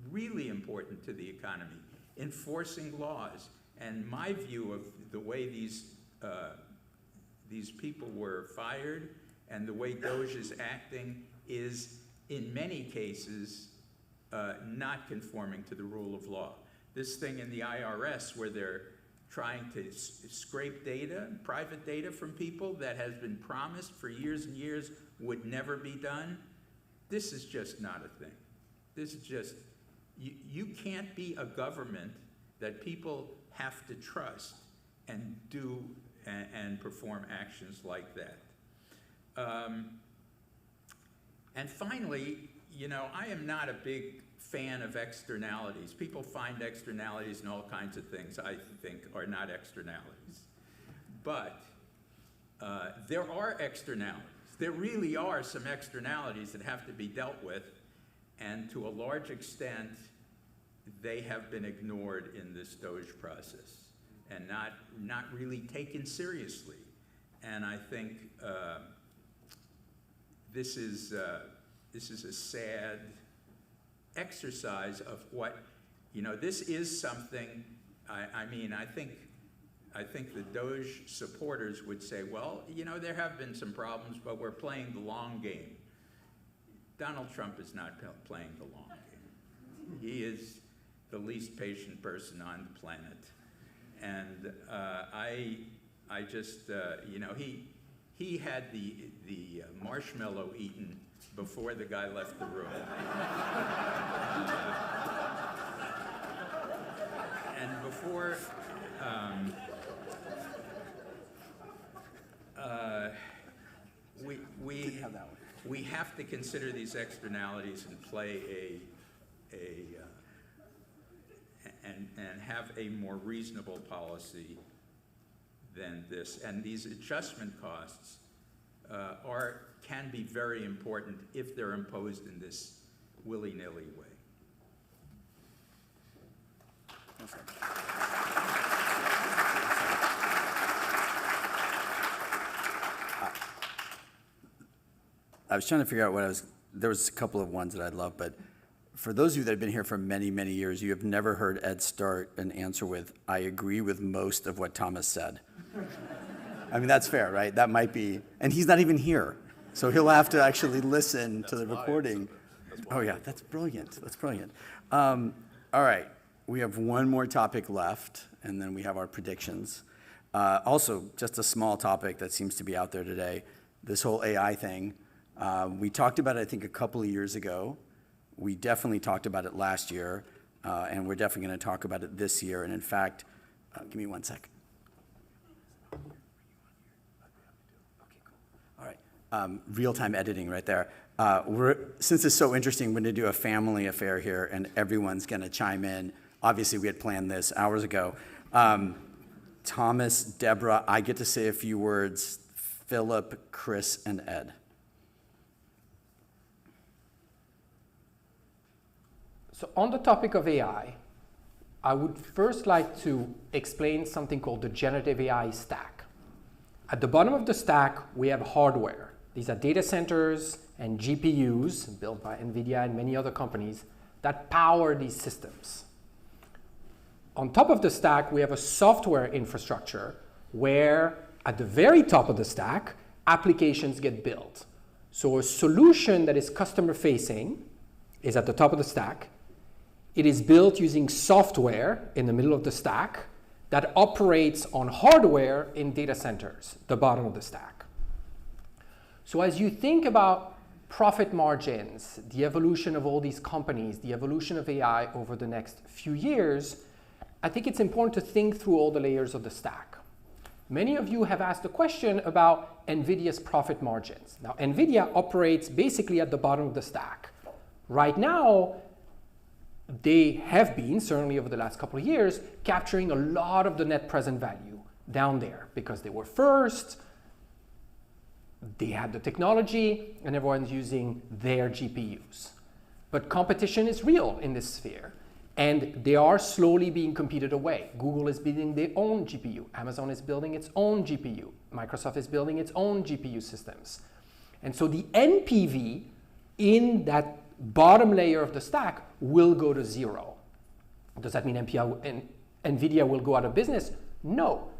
really important to the economy. Enforcing laws. And my view of the way these people were fired and the way Doge is acting is, in many cases, not conforming to the rule of law. This thing in the IRS where they're trying to scrape data, private data from people that has been promised for years and years would never be done, this is just not a thing. This is just, you can't be a government that people have to trust and do and perform actions like that. And finally, you know, I am not a big fan of externalities. People find externalities in all kinds of things I think are not externalities. But there are externalities. There really are some externalities that have to be dealt with, and to a large extent, they have been ignored in this Doge process and not really taken seriously. And I think this is a sad exercise of what, you know, this is something, I mean, I think the Doge supporters would say, well, you know, there have been some problems, but we're playing the long game. Donald Trump is not playing the long game. He is the least patient person on the planet. And I just, you know, he had the marshmallow eaten before the guy left the room. And before, we have to consider these externalities and play and have a more reasonable policy than this. And these adjustment costs can be very important if they're imposed in this willy-nilly way. I was trying to figure out there was a couple of ones that I love, but for those of you that have been here for many, many years, you have never heard Ed start an answer with, I agree with most of what Thomas said. I mean, that's fair, right? That might be, and he's not even here, so he'll have to actually listen to the recording. Oh yeah, that's brilliant, that's brilliant. All right, we have one more topic left, and then we have our predictions. Also, just a small topic that seems to be out there today, this whole AI thing. We talked about it, I think, a couple of years ago. We definitely talked about it last year, and we're definitely going to talk about it this year. And in fact, give me 1 sec. All right, real-time editing right there. Since it's so interesting, we're going to do a family affair here, and everyone's going to chime in. Obviously, we had planned this hours ago. Thomas, Debra, I get to say a few words. Phillip, Chris, and Ed. So on the topic of AI, I would first like to explain something called the generative AI stack. At the bottom of the stack, we have hardware. These are data centers and GPUs built by NVIDIA and many other companies that power these systems. On top of the stack, we have a software infrastructure where at the very top of the stack, applications get built. So a solution that is customer-facing is at the top of the stack. It is built using software in the middle of the stack that operates on hardware in data centers, the bottom of the stack. So as you think about profit margins, the evolution of all these companies, the evolution of AI over the next few years, I think it's important to think through all the layers of the stack. Many of you have asked a question about NVIDIA's profit margins. Now, NVIDIA operates basically at the bottom of the stack. Right now, they have been, certainly over the last couple of years, capturing a lot of the net present value down there because they were first, they had the technology, and everyone's using their GPUs. But competition is real in this sphere, and they are slowly being competed away. Google is building their own GPU. Amazon is building its own GPU. Microsoft is building its own GPU systems. And so the NPV in that bottom layer of the stack will go to zero. Does that mean NVIDIA will go out of business? No.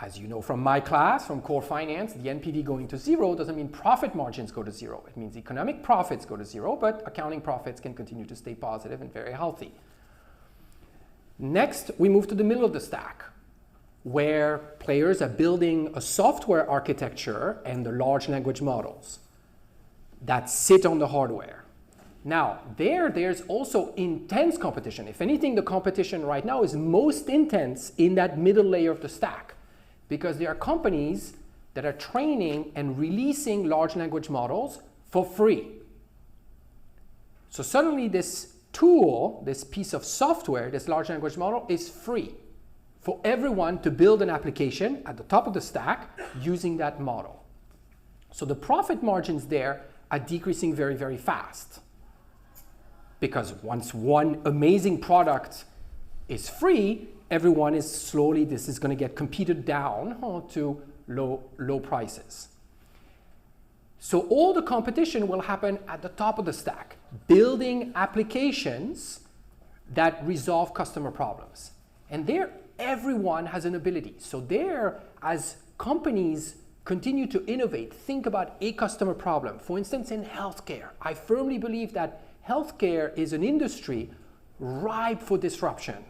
As you know from my class, from core finance, the NPV going to zero doesn't mean profit margins go to zero. It means economic profits go to zero, but accounting profits can continue to stay positive and very healthy. Next, we move to the middle of the stack, where players are building a software architecture and the large language models that sit on the hardware. Now, there's also intense competition. If anything, the competition right now is most intense in that middle layer of the stack, because there are companies that are training and releasing large language models for free. So suddenly this tool, this piece of software, this large language model is free for everyone to build an application at the top of the stack using that model. So the profit margins there are decreasing very, very fast. Because once one amazing product is free, everyone is slowly, this is going to get competed down to low prices. So all the competition will happen at the top of the stack, building applications that resolve customer problems. And there, everyone has an ability. So there, as companies continue to innovate, think about a customer problem. For instance, in healthcare, I firmly believe that healthcare is an industry ripe for disruption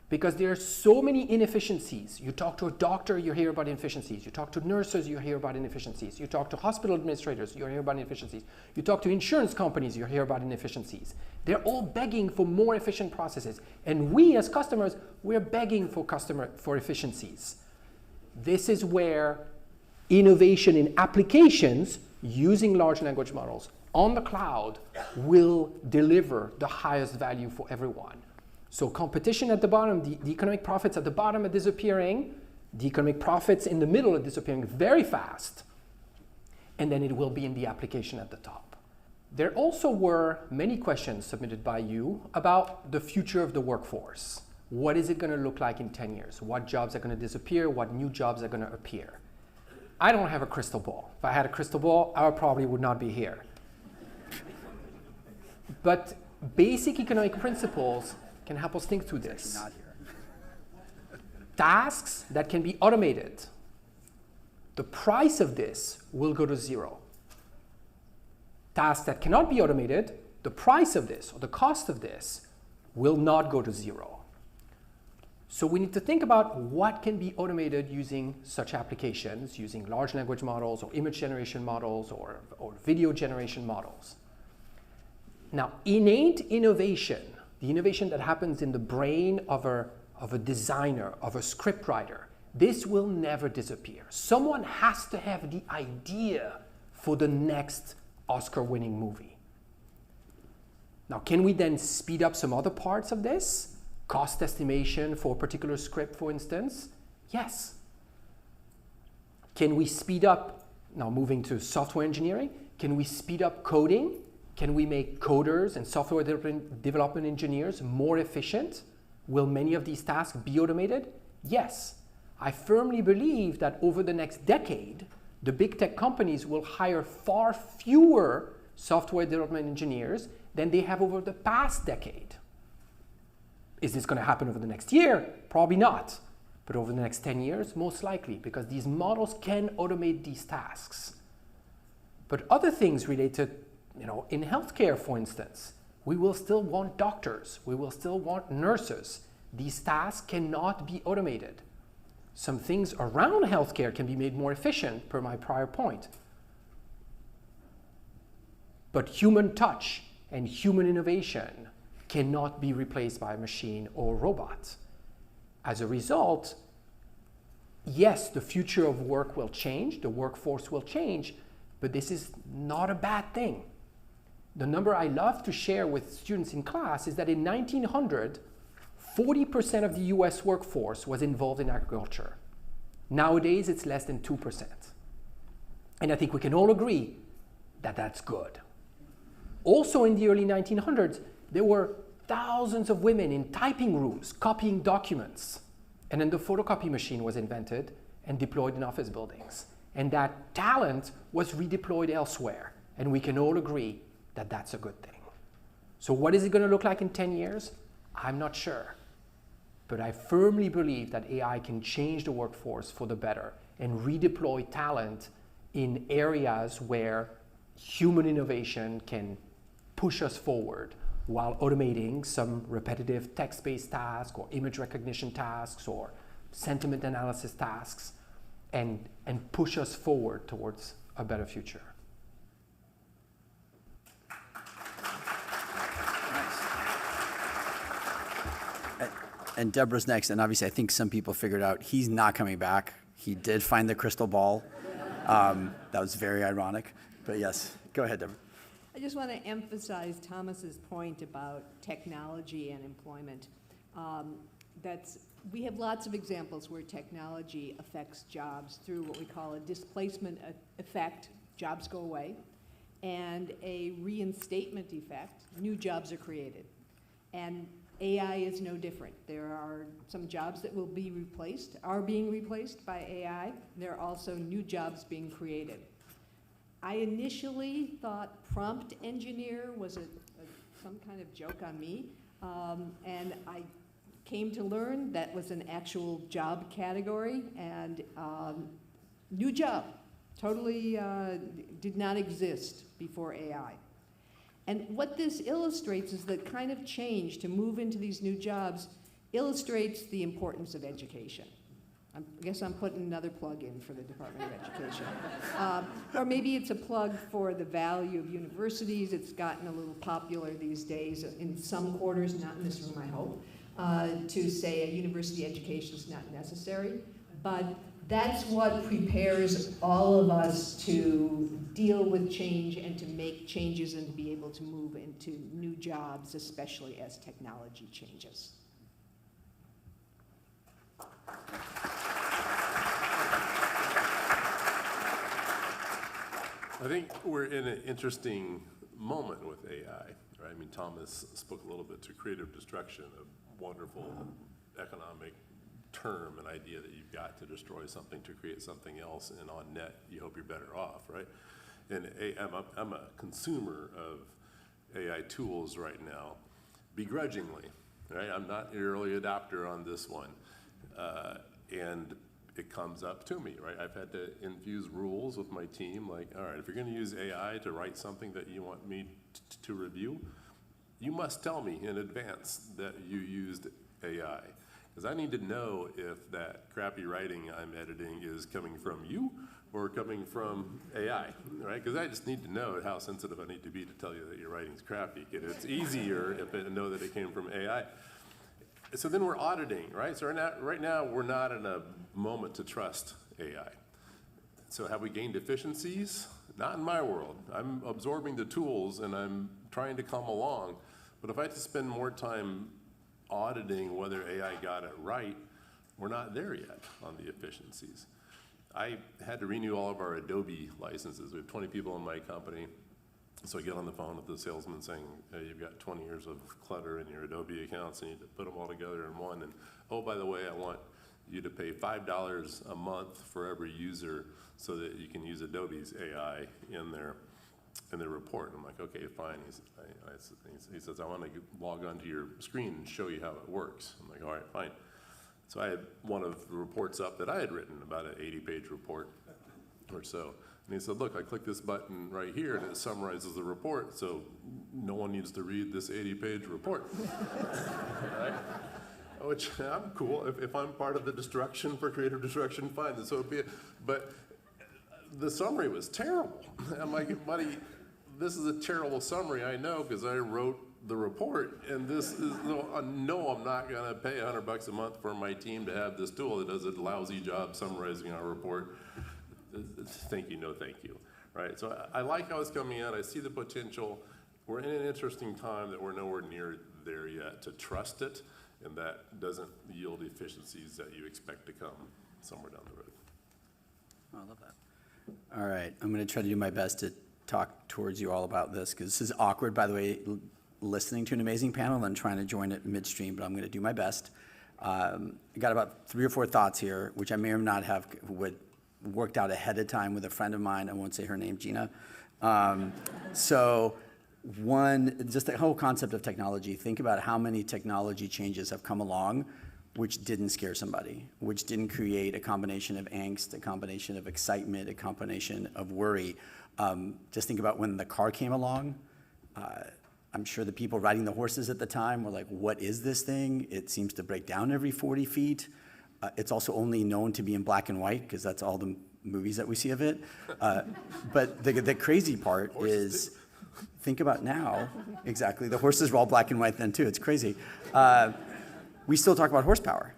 because there are so many inefficiencies. You talk to a doctor, you hear about inefficiencies. You talk to nurses, you hear about inefficiencies. You talk to hospital administrators, you hear about inefficiencies. You talk to insurance companies, you hear about inefficiencies. They're all begging for more efficient processes. And we as customers, we're begging for efficiencies. This is where innovation in applications using large language models on the cloud will deliver the highest value for everyone. So competition at the bottom, the economic profits at the bottom are disappearing, the economic profits in the middle are disappearing very fast, and then it will be in the application at the top. There also were many questions submitted by you about the future of the workforce. What is it going to look like in 10 years? What jobs are going to disappear? What new jobs are going to appear? I don't have a crystal ball. If I had a crystal ball, I probably would not be here. But basic economic principles can help us think through this. Tasks that can be automated, the price of this will go to zero. Tasks that cannot be automated, the price of this or the cost of this will not go to zero. So we need to think about what can be automated using such applications, using large language models or image generation models or video generation models. Now, innate innovation, the innovation that happens in the brain of a designer, of a scriptwriter, this will never disappear. Someone has to have the idea for the next Oscar-winning movie. Now, can we then speed up some other parts of this? Cost estimation for a particular script, for instance? Yes. Can we speed up, now moving to software engineering, can we speed up coding? Can we make coders and software development engineers more efficient? Will many of these tasks be automated? Yes. I firmly believe that over the next decade, the big tech companies will hire far fewer software development engineers than they have over the past decade. Is this going to happen over the next year? Probably not. But over the next 10 years, most likely, because these models can automate these tasks. But other things related, in healthcare, for instance, we will still want doctors. We will still want nurses. These tasks cannot be automated. Some things around healthcare can be made more efficient, per my prior point. But human touch and human innovation cannot be replaced by a machine or robot. As a result, yes, the future of work will change, the workforce will change, but this is not a bad thing. The number I love to share with students in class is that in 1900, 40% of the US workforce was involved in agriculture. Nowadays, it's less than 2%. And I think we can all agree that that's good. Also in the early 1900s, there were thousands of women in typing rooms copying documents. And then the photocopy machine was invented and deployed in office buildings. And that talent was redeployed elsewhere. And we can all agree that that's a good thing. So what is it going to look like in 10 years? I'm not sure. But I firmly believe that AI can change the workforce for the better and redeploy talent in areas where human innovation can push us forward while automating some repetitive text-based tasks or image recognition tasks or sentiment analysis tasks and push us forward towards a better future. And Debra's next, and obviously I think some people figured out he's not coming back. He did find the crystal ball. That was very ironic, but yes, go ahead, Debra. I just want to emphasize Thomas's point about technology and employment. We have lots of examples where technology affects jobs through what we call a displacement effect, jobs go away, and a reinstatement effect, new jobs are created. And AI is no different. There are some jobs that will be replaced, are being replaced by AI. There are also new jobs being created. I initially thought prompt engineer was some kind of joke on me, and I came to learn that was an actual job category, and new job, totally did not exist before AI. And what this illustrates is the kind of change to move into these new jobs illustrates the importance of education. I guess I'm putting another plug in for the Department of Education. Or maybe it's a plug for the value of universities. It's gotten a little popular these days in some quarters, not in this room, I hope, to say a university education is not necessary. But that's what prepares all of us to deal with change and to make changes and to be able to move into new jobs, especially as technology changes. I think we're in an interesting moment with AI, right? I mean, Thomas spoke a little bit to creative destruction, a wonderful economic term, an idea that you've got to destroy something to create something else, and on net, you hope you're better off, right? And I'm a consumer of AI tools right now, begrudgingly, right? I'm not an early adopter on this one, and it comes up to me, right? I've had to infuse rules with my team, like, all right, if you're gonna use AI to write something that you want me to review, you must tell me in advance that you used AI. Because I need to know if that crappy writing I'm editing is coming from you or coming from AI, right? Because I just need to know how sensitive I need to be to tell you that your writing's crappy. It's easier if I know that it came from AI. So then we're auditing, right? So right now we're not in a moment to trust AI. So have we gained efficiencies? Not in my world. I'm absorbing the tools and I'm trying to come along. But if I had to spend more time auditing whether AI got it right, we're not there yet on the efficiencies. I had to renew all of our Adobe licenses. We have 20 people in my company. So I get on the phone with the salesman saying, hey, you've got 20 years of clutter in your Adobe accounts, and you need to put them all together in one. And oh, by the way, I want you to pay $5 a month for every user so that you can use Adobe's AI in their report. I'm like, okay, fine. He says, I want to log onto your screen and show you how it works. I'm like, all right, fine. So I had one of the reports up that I had written, about an 80-page report or so. And he said, look, I click this button right here and it summarizes the report, so no one needs to read this 80-page report. Right? Which, I'm cool. If I'm part of the destruction for creative destruction, fine, so be it. But the summary was terrible. I'm like, buddy, this is a terrible summary, I know, because I wrote the report, and this is, no, I'm not gonna pay $100 a month for my team to have this tool that does a lousy job summarizing our report. Thank you, no thank you, right? So I like how it's coming out, I see the potential. We're in an interesting time that we're nowhere near there yet to trust it, and that doesn't yield efficiencies that you expect to come somewhere down the road. I love that. All right, I'm going to try to do my best to talk towards you all about this, because this is awkward, by the way, listening to an amazing panel and trying to join it midstream, but I'm going to do my best. I got about 3 or 4 thoughts here, which I may or not have worked out ahead of time with a friend of mine. I won't say her name, Gina. So one, just the whole concept of technology. Think about how many technology changes have come along which didn't scare somebody, which didn't create a combination of angst, a combination of excitement, a combination of worry. Just think about when the car came along. I'm sure the people riding the horses at the time were like, what is this thing? It seems to break down every 40 feet. It's also only known to be in black and white, because that's all the movies that we see of it. But the crazy part is, think about now, exactly, the horses were all black and white then too, it's crazy. We still talk about horsepower.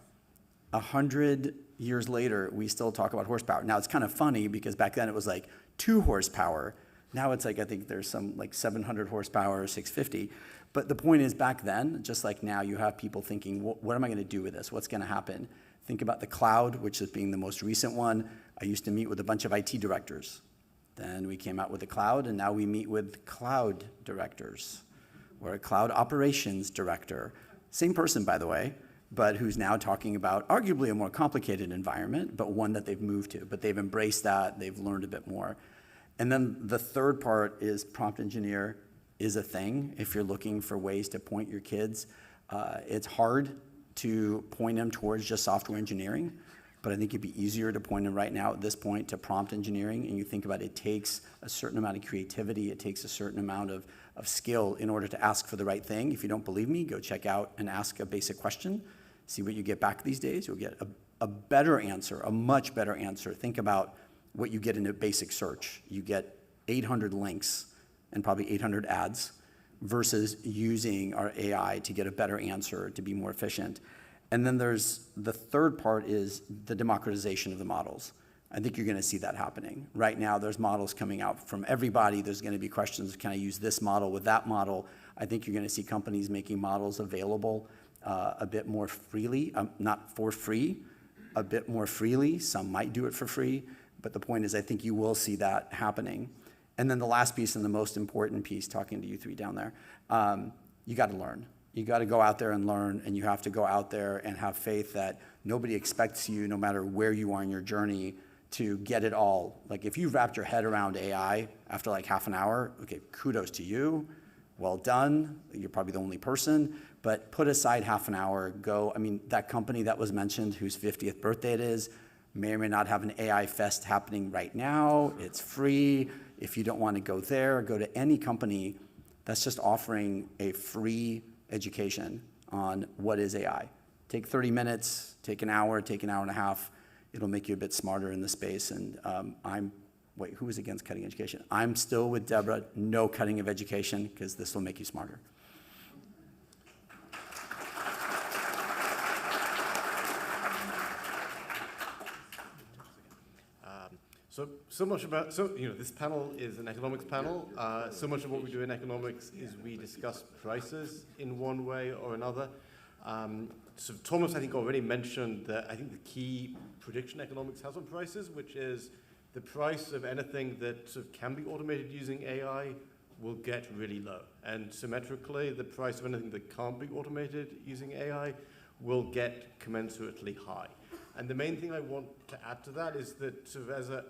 100 years later, we still talk about horsepower. Now, it's kind of funny because back then it was like 2 horsepower. Now it's like, I think there's some like 700 horsepower or 650. But the point is, back then, just like now, you have people thinking, what am I going to do with this? What's going to happen? Think about the cloud, which is being the most recent one. I used to meet with a bunch of IT directors. Then we came out with the cloud, and now we meet with cloud directors, or a cloud operations director. Same person, by the way, but who's now talking about arguably a more complicated environment, but one that they've moved to. But they've embraced that, they've learned a bit more. And then the third part is prompt engineer is a thing if you're looking for ways to point your kids. It's hard to point them towards just software engineering, but I think it'd be easier to point them right now at this point to prompt engineering. And you think about it takes a certain amount of creativity, it takes a certain amount of skill in order to ask for the right thing. If you don't believe me, go check out and ask a basic question. See what you get back these days. You'll get a better answer, a much better answer. Think about what you get in a basic search. You get 800 links and probably 800 ads versus using our AI to get a better answer, to be more efficient. And then there's the third part is the democratization of the models. I think you're going to see that happening. Right now, there's models coming out from everybody. There's going to be questions, can I use this model with that model? I think you're going to see companies making models available a bit more freely, not for free, a bit more freely. Some might do it for free, but the point is I think you will see that happening. And then the last piece and the most important piece, talking to you 3 down there, you got to learn. You got to go out there and learn, and you have to go out there and have faith that nobody expects you, no matter where you are in your journey, to get it all. Like if you've wrapped your head around AI after like half an hour, okay, kudos to you, well done, you're probably the only person, but put aside half an hour, go, I mean, that company that was mentioned whose 50th birthday it is, may or may not have an AI fest happening right now, it's free. If you don't want to go there, go to any company that's just offering a free education on what is AI. Take 30 minutes, take an hour and a half. It'll make you a bit smarter in the space. And wait, who is against cutting education? I'm still with Debra, no cutting of education, because this will make you smarter. This panel is an economics panel. So much of what we do in economics is we discuss prices in one way or another. So Thomas, I think, already mentioned that I think the key prediction economics has on prices, which is the price of anything that sort of can be automated using AI will get really low. And symmetrically, the price of anything that can't be automated using AI will get commensurately high. And the main thing I want to add to that is that sort of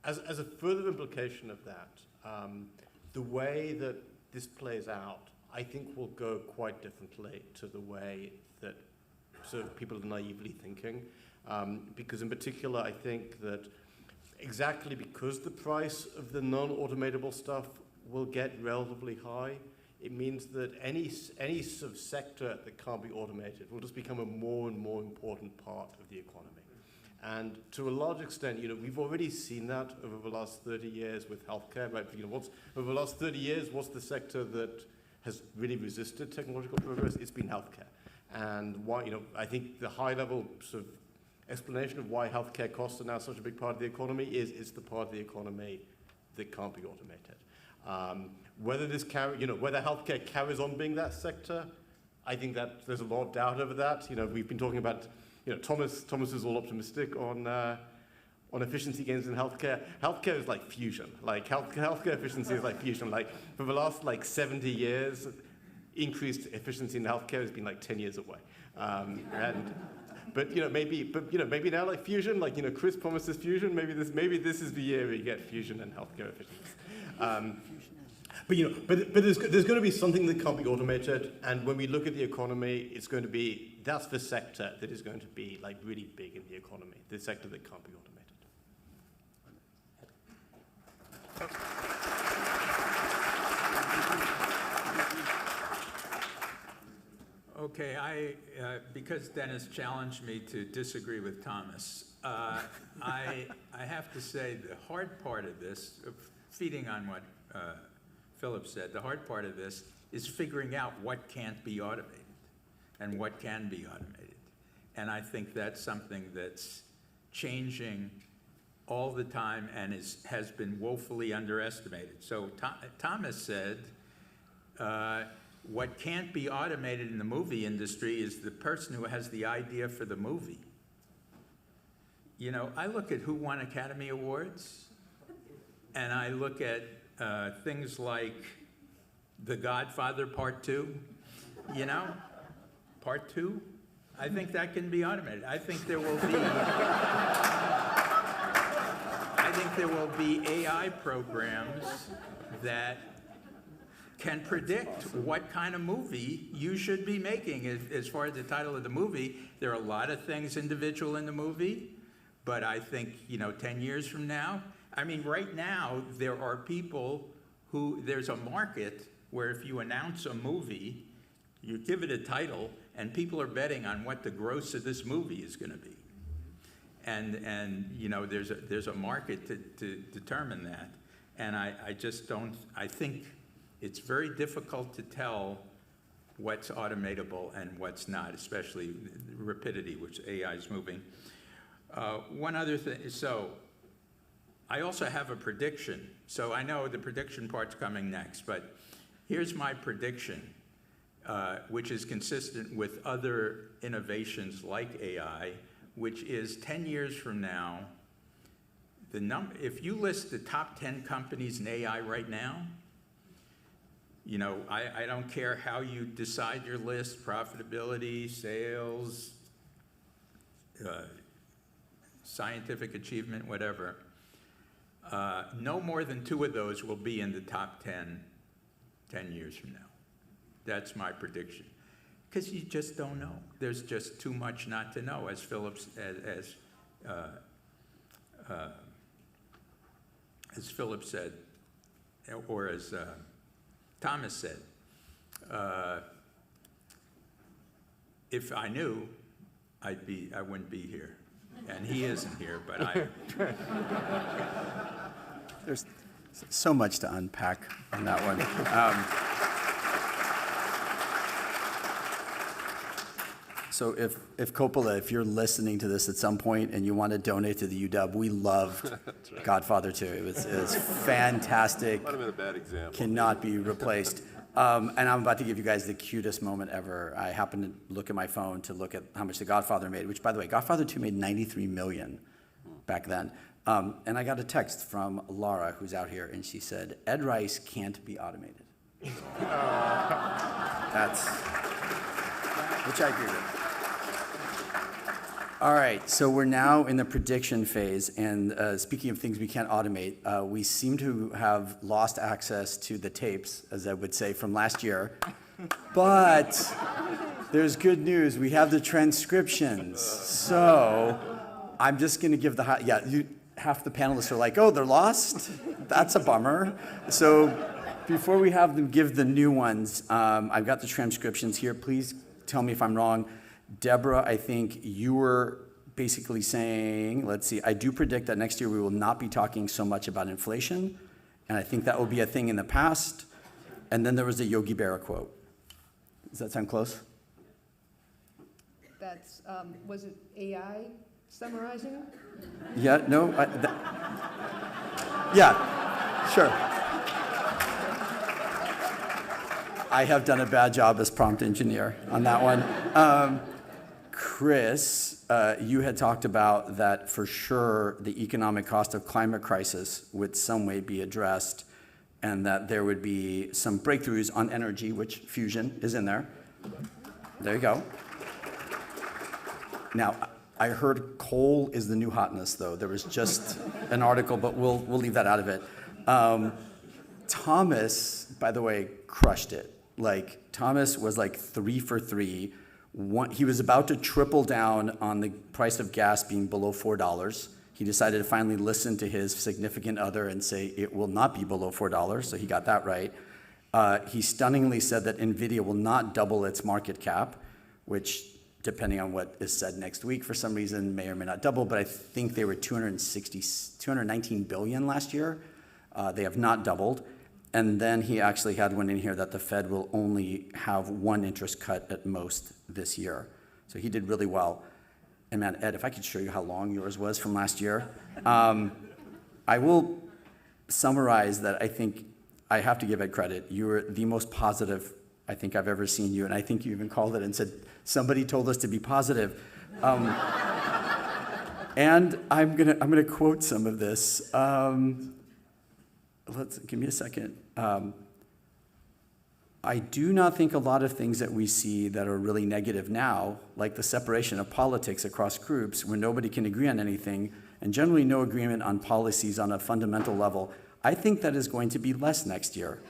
as a further implication of that, the way that this plays out, I think will go quite differently to the way that sort of people are naively thinking. Because in particular, I think that exactly because the price of the non-automatable stuff will get relatively high, it means that any sort of sector that can't be automated will just become a more and more important part of the economy. And to a large extent, we've already seen that over the last 30 years with healthcare. Right? Over the last 30 years, what's the sector that has really resisted technological progress? It's been healthcare. And why, I think the high-level sort of explanation of why healthcare costs are now such a big part of the economy is it's the part of the economy that can't be automated. Whether healthcare carries on being that sector, I think that there's a lot of doubt over that. We've been talking about, Thomas is all optimistic on efficiency gains in healthcare. Healthcare is like fusion. Like healthcare efficiency is like fusion. Like for the last 70 years, increased efficiency in healthcare has been 10 years away. But maybe now fusion, Chris promises fusion. Maybe this is the year we get fusion and healthcare efficiency. But there's going to be something that can't be automated, and when we look at the economy, that's the sector that is going to be really big in the economy. The sector that can't be automated. Okay, because Dennis challenged me to disagree with Thomas, I have to say the hard part of this, feeding on what Phillip said, the hard part of this is figuring out what can't be automated and what can be automated. And I think that's something that's changing all the time and has been woefully underestimated. So Thomas said, what can't be automated in the movie industry is the person who has the idea for the movie. I look at who won Academy Awards, and I look at things like The Godfather Part 2, Part 2. I think that can be automated. I think there will be AI programs that can predict what kind of movie you should be making. As far as the title of the movie, there are a lot of things individual in the movie, but I think, 10 years from now, right now, there are people there's a market where if you announce a movie, you give it a title, and people are betting on what the gross of this movie is going to be. And there's a market to determine that. And I just don't, I think it's very difficult to tell what's automatable and what's not, especially rapidity, which AI is moving. One other thing, so I also have a prediction. So I know the prediction part's coming next, but here's my prediction, which is consistent with other innovations like AI, which is 10 years from now, if you list the top 10 companies in AI right now, I don't care how you decide your list, profitability, sales, scientific achievement, whatever, no more than 2 of those will be in the top 10 years from now. That's my prediction. Because you just don't know. There's just too much not to know, as Phillip said, or as Thomas said. If I knew, I wouldn't be here. And he isn't here, but I. There's so much to unpack on that one. So if Coppola, if you're listening to this at some point and you want to donate to the UW, we loved right. Godfather 2. It was fantastic. Might have been a bad example. Cannot be replaced. And I'm about to give you guys the cutest moment ever. I happened to look at my phone to look at how much The Godfather made, which, by the way, Godfather 2 made $93 million back then. And I got a text from Laura, who's out here, and she said, Ed Rice can't be automated. Which I agree with. All right, so we're now in the prediction phase, and speaking of things we can't automate, we seem to have lost access to the tapes, as I would say, from last year. But there's good news. We have the transcriptions. So I'm just going to give half the panelists are like, oh, they're lost? That's a bummer. So before we have them give the new ones, I've got the transcriptions here. Please tell me if I'm wrong. Debra, I think you were basically saying, let's see, I do predict that next year we will not be talking so much about inflation, and I think that will be a thing in the past. And then there was the Yogi Berra quote. Does that sound close? That's, was it AI summarizing? Yeah, no? Yeah, sure. I have done a bad job as prompt engineer on that one. Chris, you had talked about that for sure the economic cost of climate crisis would some way be addressed, and that there would be some breakthroughs on energy, which fusion is in there. There you go. Now, I heard coal is the new hotness, though. There was just an article, but we'll leave that out of it. Thomas, by the way, crushed it. Like, Thomas was like 3 for 3. He was about to triple down on the price of gas being below $4. He decided to finally listen to his significant other and say it will not be below $4, so he got that right. He stunningly said that NVIDIA will not double its market cap, which, depending on what is said next week, for some reason may or may not double, but I think they were 219 billion last year. They have not doubled. And then he actually had one in here that the Fed will only have one interest cut at most this year. So he did really well. And man, Ed, if I could show you how long yours was from last year. I will summarize that I think I have to give Ed credit. You were the most positive I think I've ever seen you, and I think you even called it and said, somebody told us to be positive. And I'm gonna quote some of this. Give me a second. I do not think a lot of things that we see that are really negative now, like the separation of politics across groups where nobody can agree on anything, and generally no agreement on policies on a fundamental level, I think that is going to be less next year.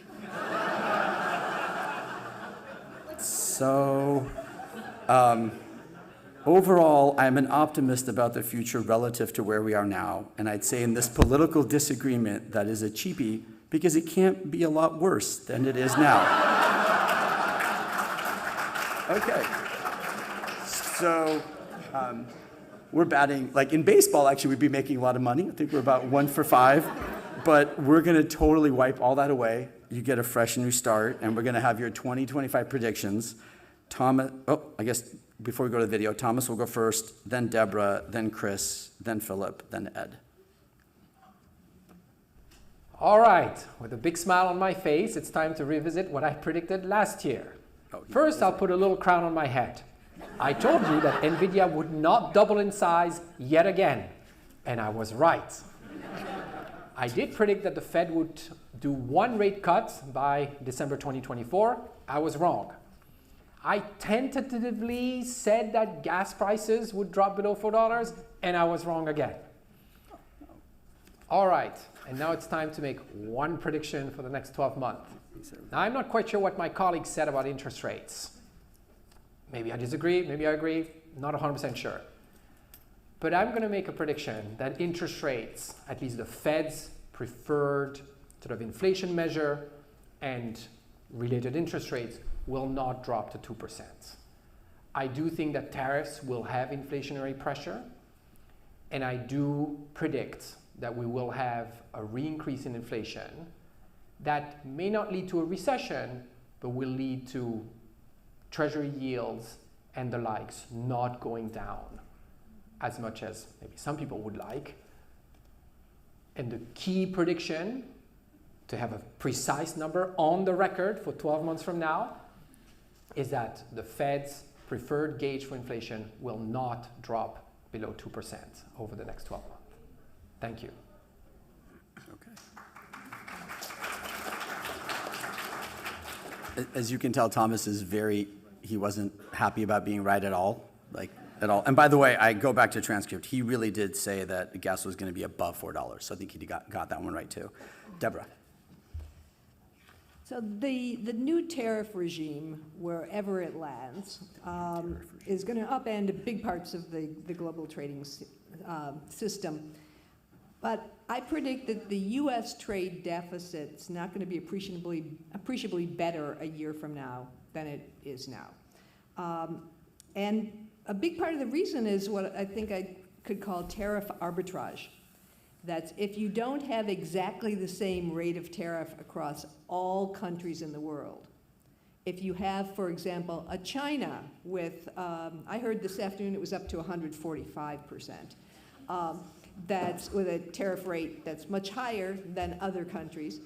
So, overall, I'm an optimist about the future relative to where we are now, and I'd say in this political disagreement that is a cheapie because it can't be a lot worse than it is now. Okay, so we're batting, like in baseball, actually, we'd be making a lot of money. I think we're about 1 for 5, but we're gonna totally wipe all that away. You get a fresh new start, and we're gonna have your 2025 predictions. Thomas, I guess before we go to the video, Thomas will go first, then Debra, then Chris, then Phillip, then Ed. All right, with a big smile on my face, it's time to revisit what I predicted last year. First, I'll put a little crown on my head. I told you that NVIDIA would not double in size yet again, and I was right. I did predict that the Fed would do 1 rate cut by December 2024. I was wrong. I tentatively said that gas prices would drop below $4, and I was wrong again. All right, and now it's time to make one prediction for the next 12 months. Now, I'm not quite sure what my colleagues said about interest rates. Maybe I disagree, maybe I agree, not 100% sure. But I'm going to make a prediction that interest rates, at least the Fed's preferred sort of inflation measure and related interest rates, will not drop to 2%. I do think that tariffs will have inflationary pressure, and I do predict that we will have a re-increase in inflation that may not lead to a recession, but will lead to treasury yields and the likes not going down as much as maybe some people would like. And the key prediction, to have a precise number on the record for 12 months from now, is that the Fed's preferred gauge for inflation will not drop below 2% over the next 12 months. Thank you. As you can tell, Thomas is he wasn't happy about being right at all, at all. And by the way, I go back to transcript. He really did say that gas was going to be above $4, so I think he got that one right too. Debra. So the new tariff regime, wherever it lands, is going to upend big parts of the global trading system. But I predict that the U.S. trade deficit's not going to be appreciably better a year from now than it is now. And a big part of the reason is what I think I could call tariff arbitrage. That's if you don't have exactly the same rate of tariff across all countries in the world. If you have, for example, a China with, I heard this afternoon it was up to 145%. That's with a tariff rate that's much higher than other countries,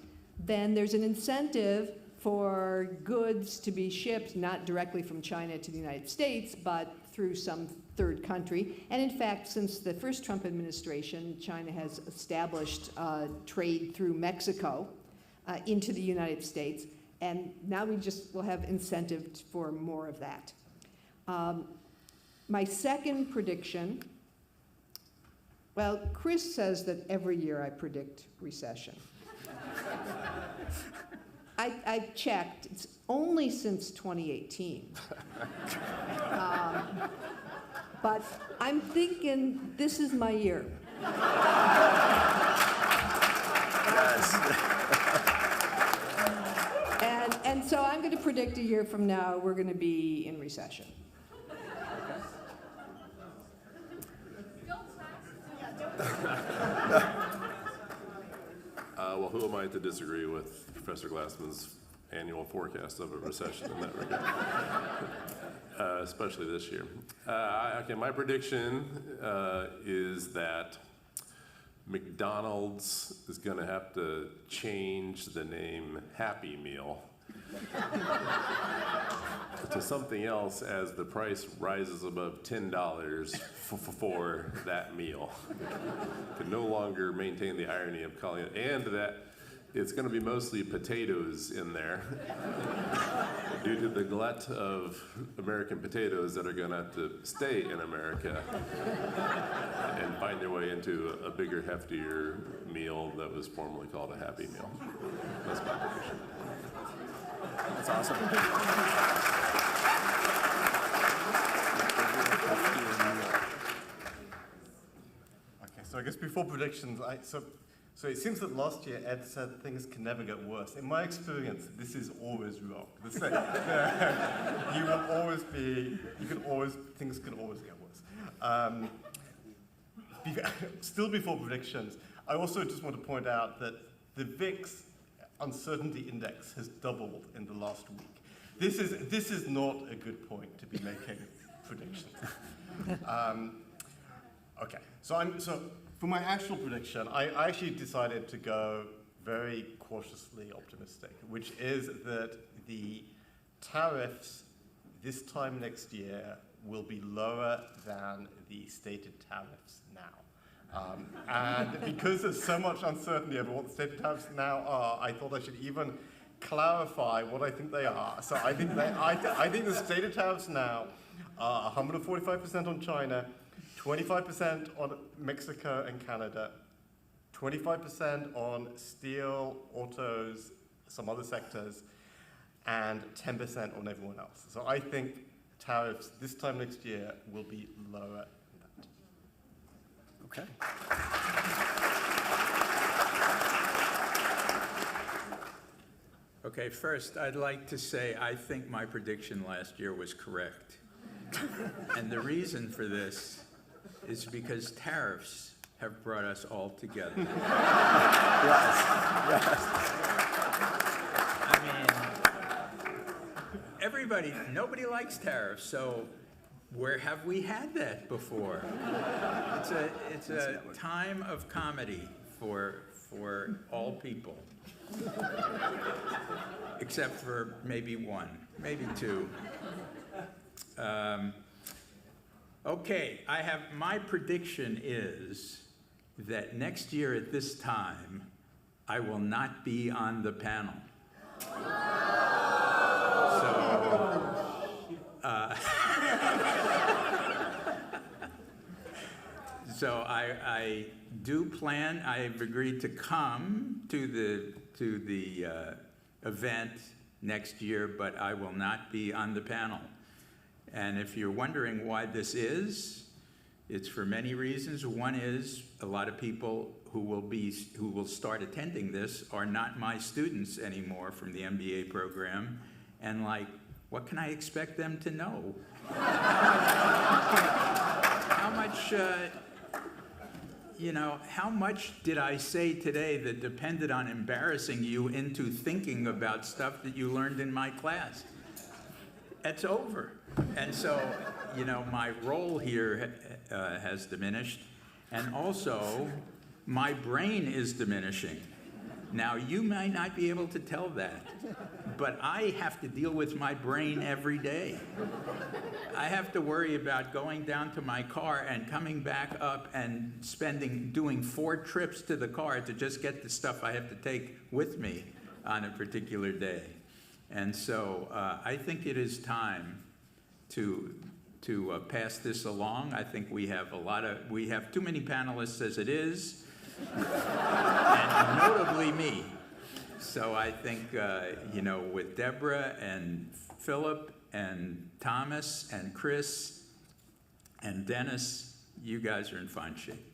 then there's an incentive for goods to be shipped not directly from China to the United States, but through some third country. And in fact, since the first Trump administration, China has established trade through Mexico into the United States. And now we just will have incentive for more of that. My second prediction, well, Chris says that every year I predict recession. I checked, it's only since 2018. But I'm thinking this is my year. Yes. And so I'm going to predict a year from now we're going to be in recession. Well, who am I to disagree with Professor Glassman's annual forecast of a recession in that regard, especially this year? Okay, my prediction is that McDonald's is going to have to change the name Happy Meal to something else as the price rises above $10 for that meal. Can no longer maintain the irony of calling it, and that it's going to be mostly potatoes in there due to the glut of American potatoes that are going to have to stay in America and find their way into a bigger, heftier meal that was formerly called a Happy Meal. That's my prediction. That's awesome. Okay, so I guess before predictions, so it seems that last year Ed said things can never get worse. In my experience, this is always wrong. Things can always get worse. Still before predictions, I also just want to point out that the VIX uncertainty index has doubled in the last week. This is not a good point to be making predictions. Okay, so for my actual prediction, I actually decided to go very cautiously optimistic, which is that the tariffs this time next year will be lower than the stated tariffs now. And because there's so much uncertainty over what the stated tariffs now are, I thought I should even clarify what I think they are. So I think the stated tariffs now are 145% on China, 25% on Mexico and Canada, 25% on steel, autos, some other sectors, and 10% on everyone else. So I think tariffs this time next year will be lower than that. Okay. Okay, first, I'd like to say I think my prediction last year was correct. And the reason for this is because tariffs have brought us all together. Yes. I mean, nobody likes tariffs, so where have we had that before? It's a time of comedy for all people. Except for maybe one, maybe two. Okay, my prediction is that next year at this time, I will not be on the panel. So I do plan. I've agreed to come to the event next year, but I will not be on the panel. And if you're wondering why this is, it's for many reasons. One is a lot of people who will start attending this are not my students anymore from the MBA program, and what can I expect them to know? how much, how much did I say today that depended on embarrassing you into thinking about stuff that you learned in my class? It's over. And so, my role here has diminished, and also my brain is diminishing. Now, you might not be able to tell that, but I have to deal with my brain every day. I have to worry about going down to my car and coming back up and doing 4 trips to the car to just get the stuff I have to take with me on a particular day. And so I think it is time to pass this along. I think we have too many panelists as it is, and notably me. So I think, with Debra and Phillip and Thomas and Chris and Dennis, you guys are in fine shape.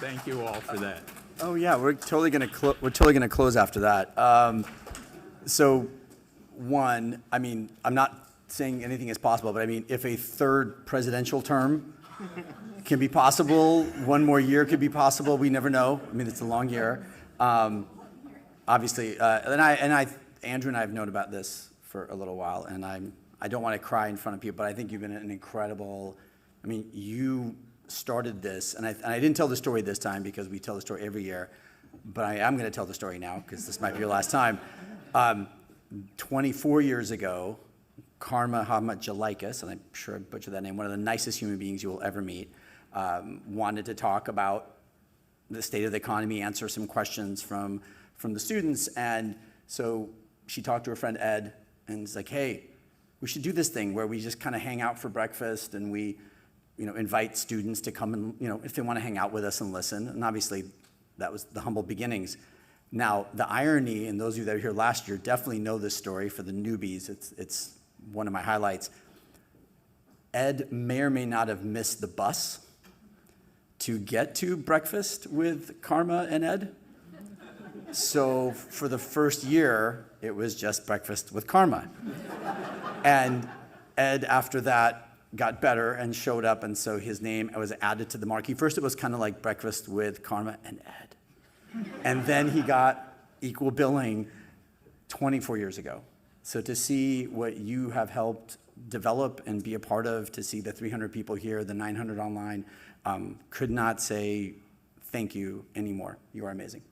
Thank you all for that. Oh yeah, we're totally gonna close after that. So, one, I mean, I'm not saying anything is possible, but I mean, if a third presidential term can be possible, one more year could be possible. We never know. I mean, it's a long year. Obviously, Andrew and I have known about this for a little while, and I don't want to cry in front of people, but I think you've been an incredible. I mean, you started this, and I didn't tell the story this time because we tell the story every year, but I am going to tell the story now because this might be your last time. 24 years ago, Karma Hamajalaikas, and I'm sure I butchered that name, one of the nicest human beings you will ever meet, wanted to talk about the state of the economy, answer some questions from the students, and so she talked to her friend Ed, and it's like, hey, we should do this thing where we just kind of hang out for breakfast, and we invite students to come and, if they want to hang out with us and listen. And obviously, that was the humble beginnings. Now, the irony, and those of you that were here last year definitely know this story. For the newbies, it's one of my highlights. Ed may or may not have missed the bus to get to breakfast with Karma and Ed. So for the first year, it was just breakfast with Karma. And Ed, after that, got better and showed up, and so his name was added to the marquee. First, it was kind of like breakfast with Karma and Ed. And then he got equal billing 24 years ago. So to see what you have helped develop and be a part of, to see the 300 people here, the 900 online, could not say thank you anymore. You are amazing.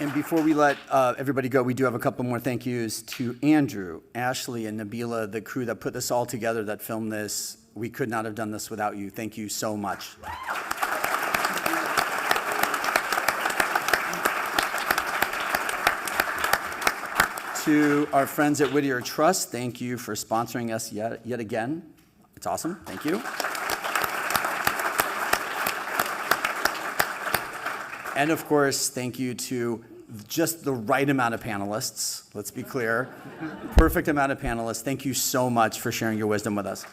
And before we let everybody go, we do have a couple more thank yous to Andrew, Ashley, and Nabila, the crew that put this all together, that filmed this. We could not have done this without you. Thank you so much. To our friends at Whittier Trust, thank you for sponsoring us yet again. It's awesome. Thank you. And of course, thank you to just the right amount of panelists. Let's be clear. Perfect amount of panelists. Thank you so much for sharing your wisdom with us.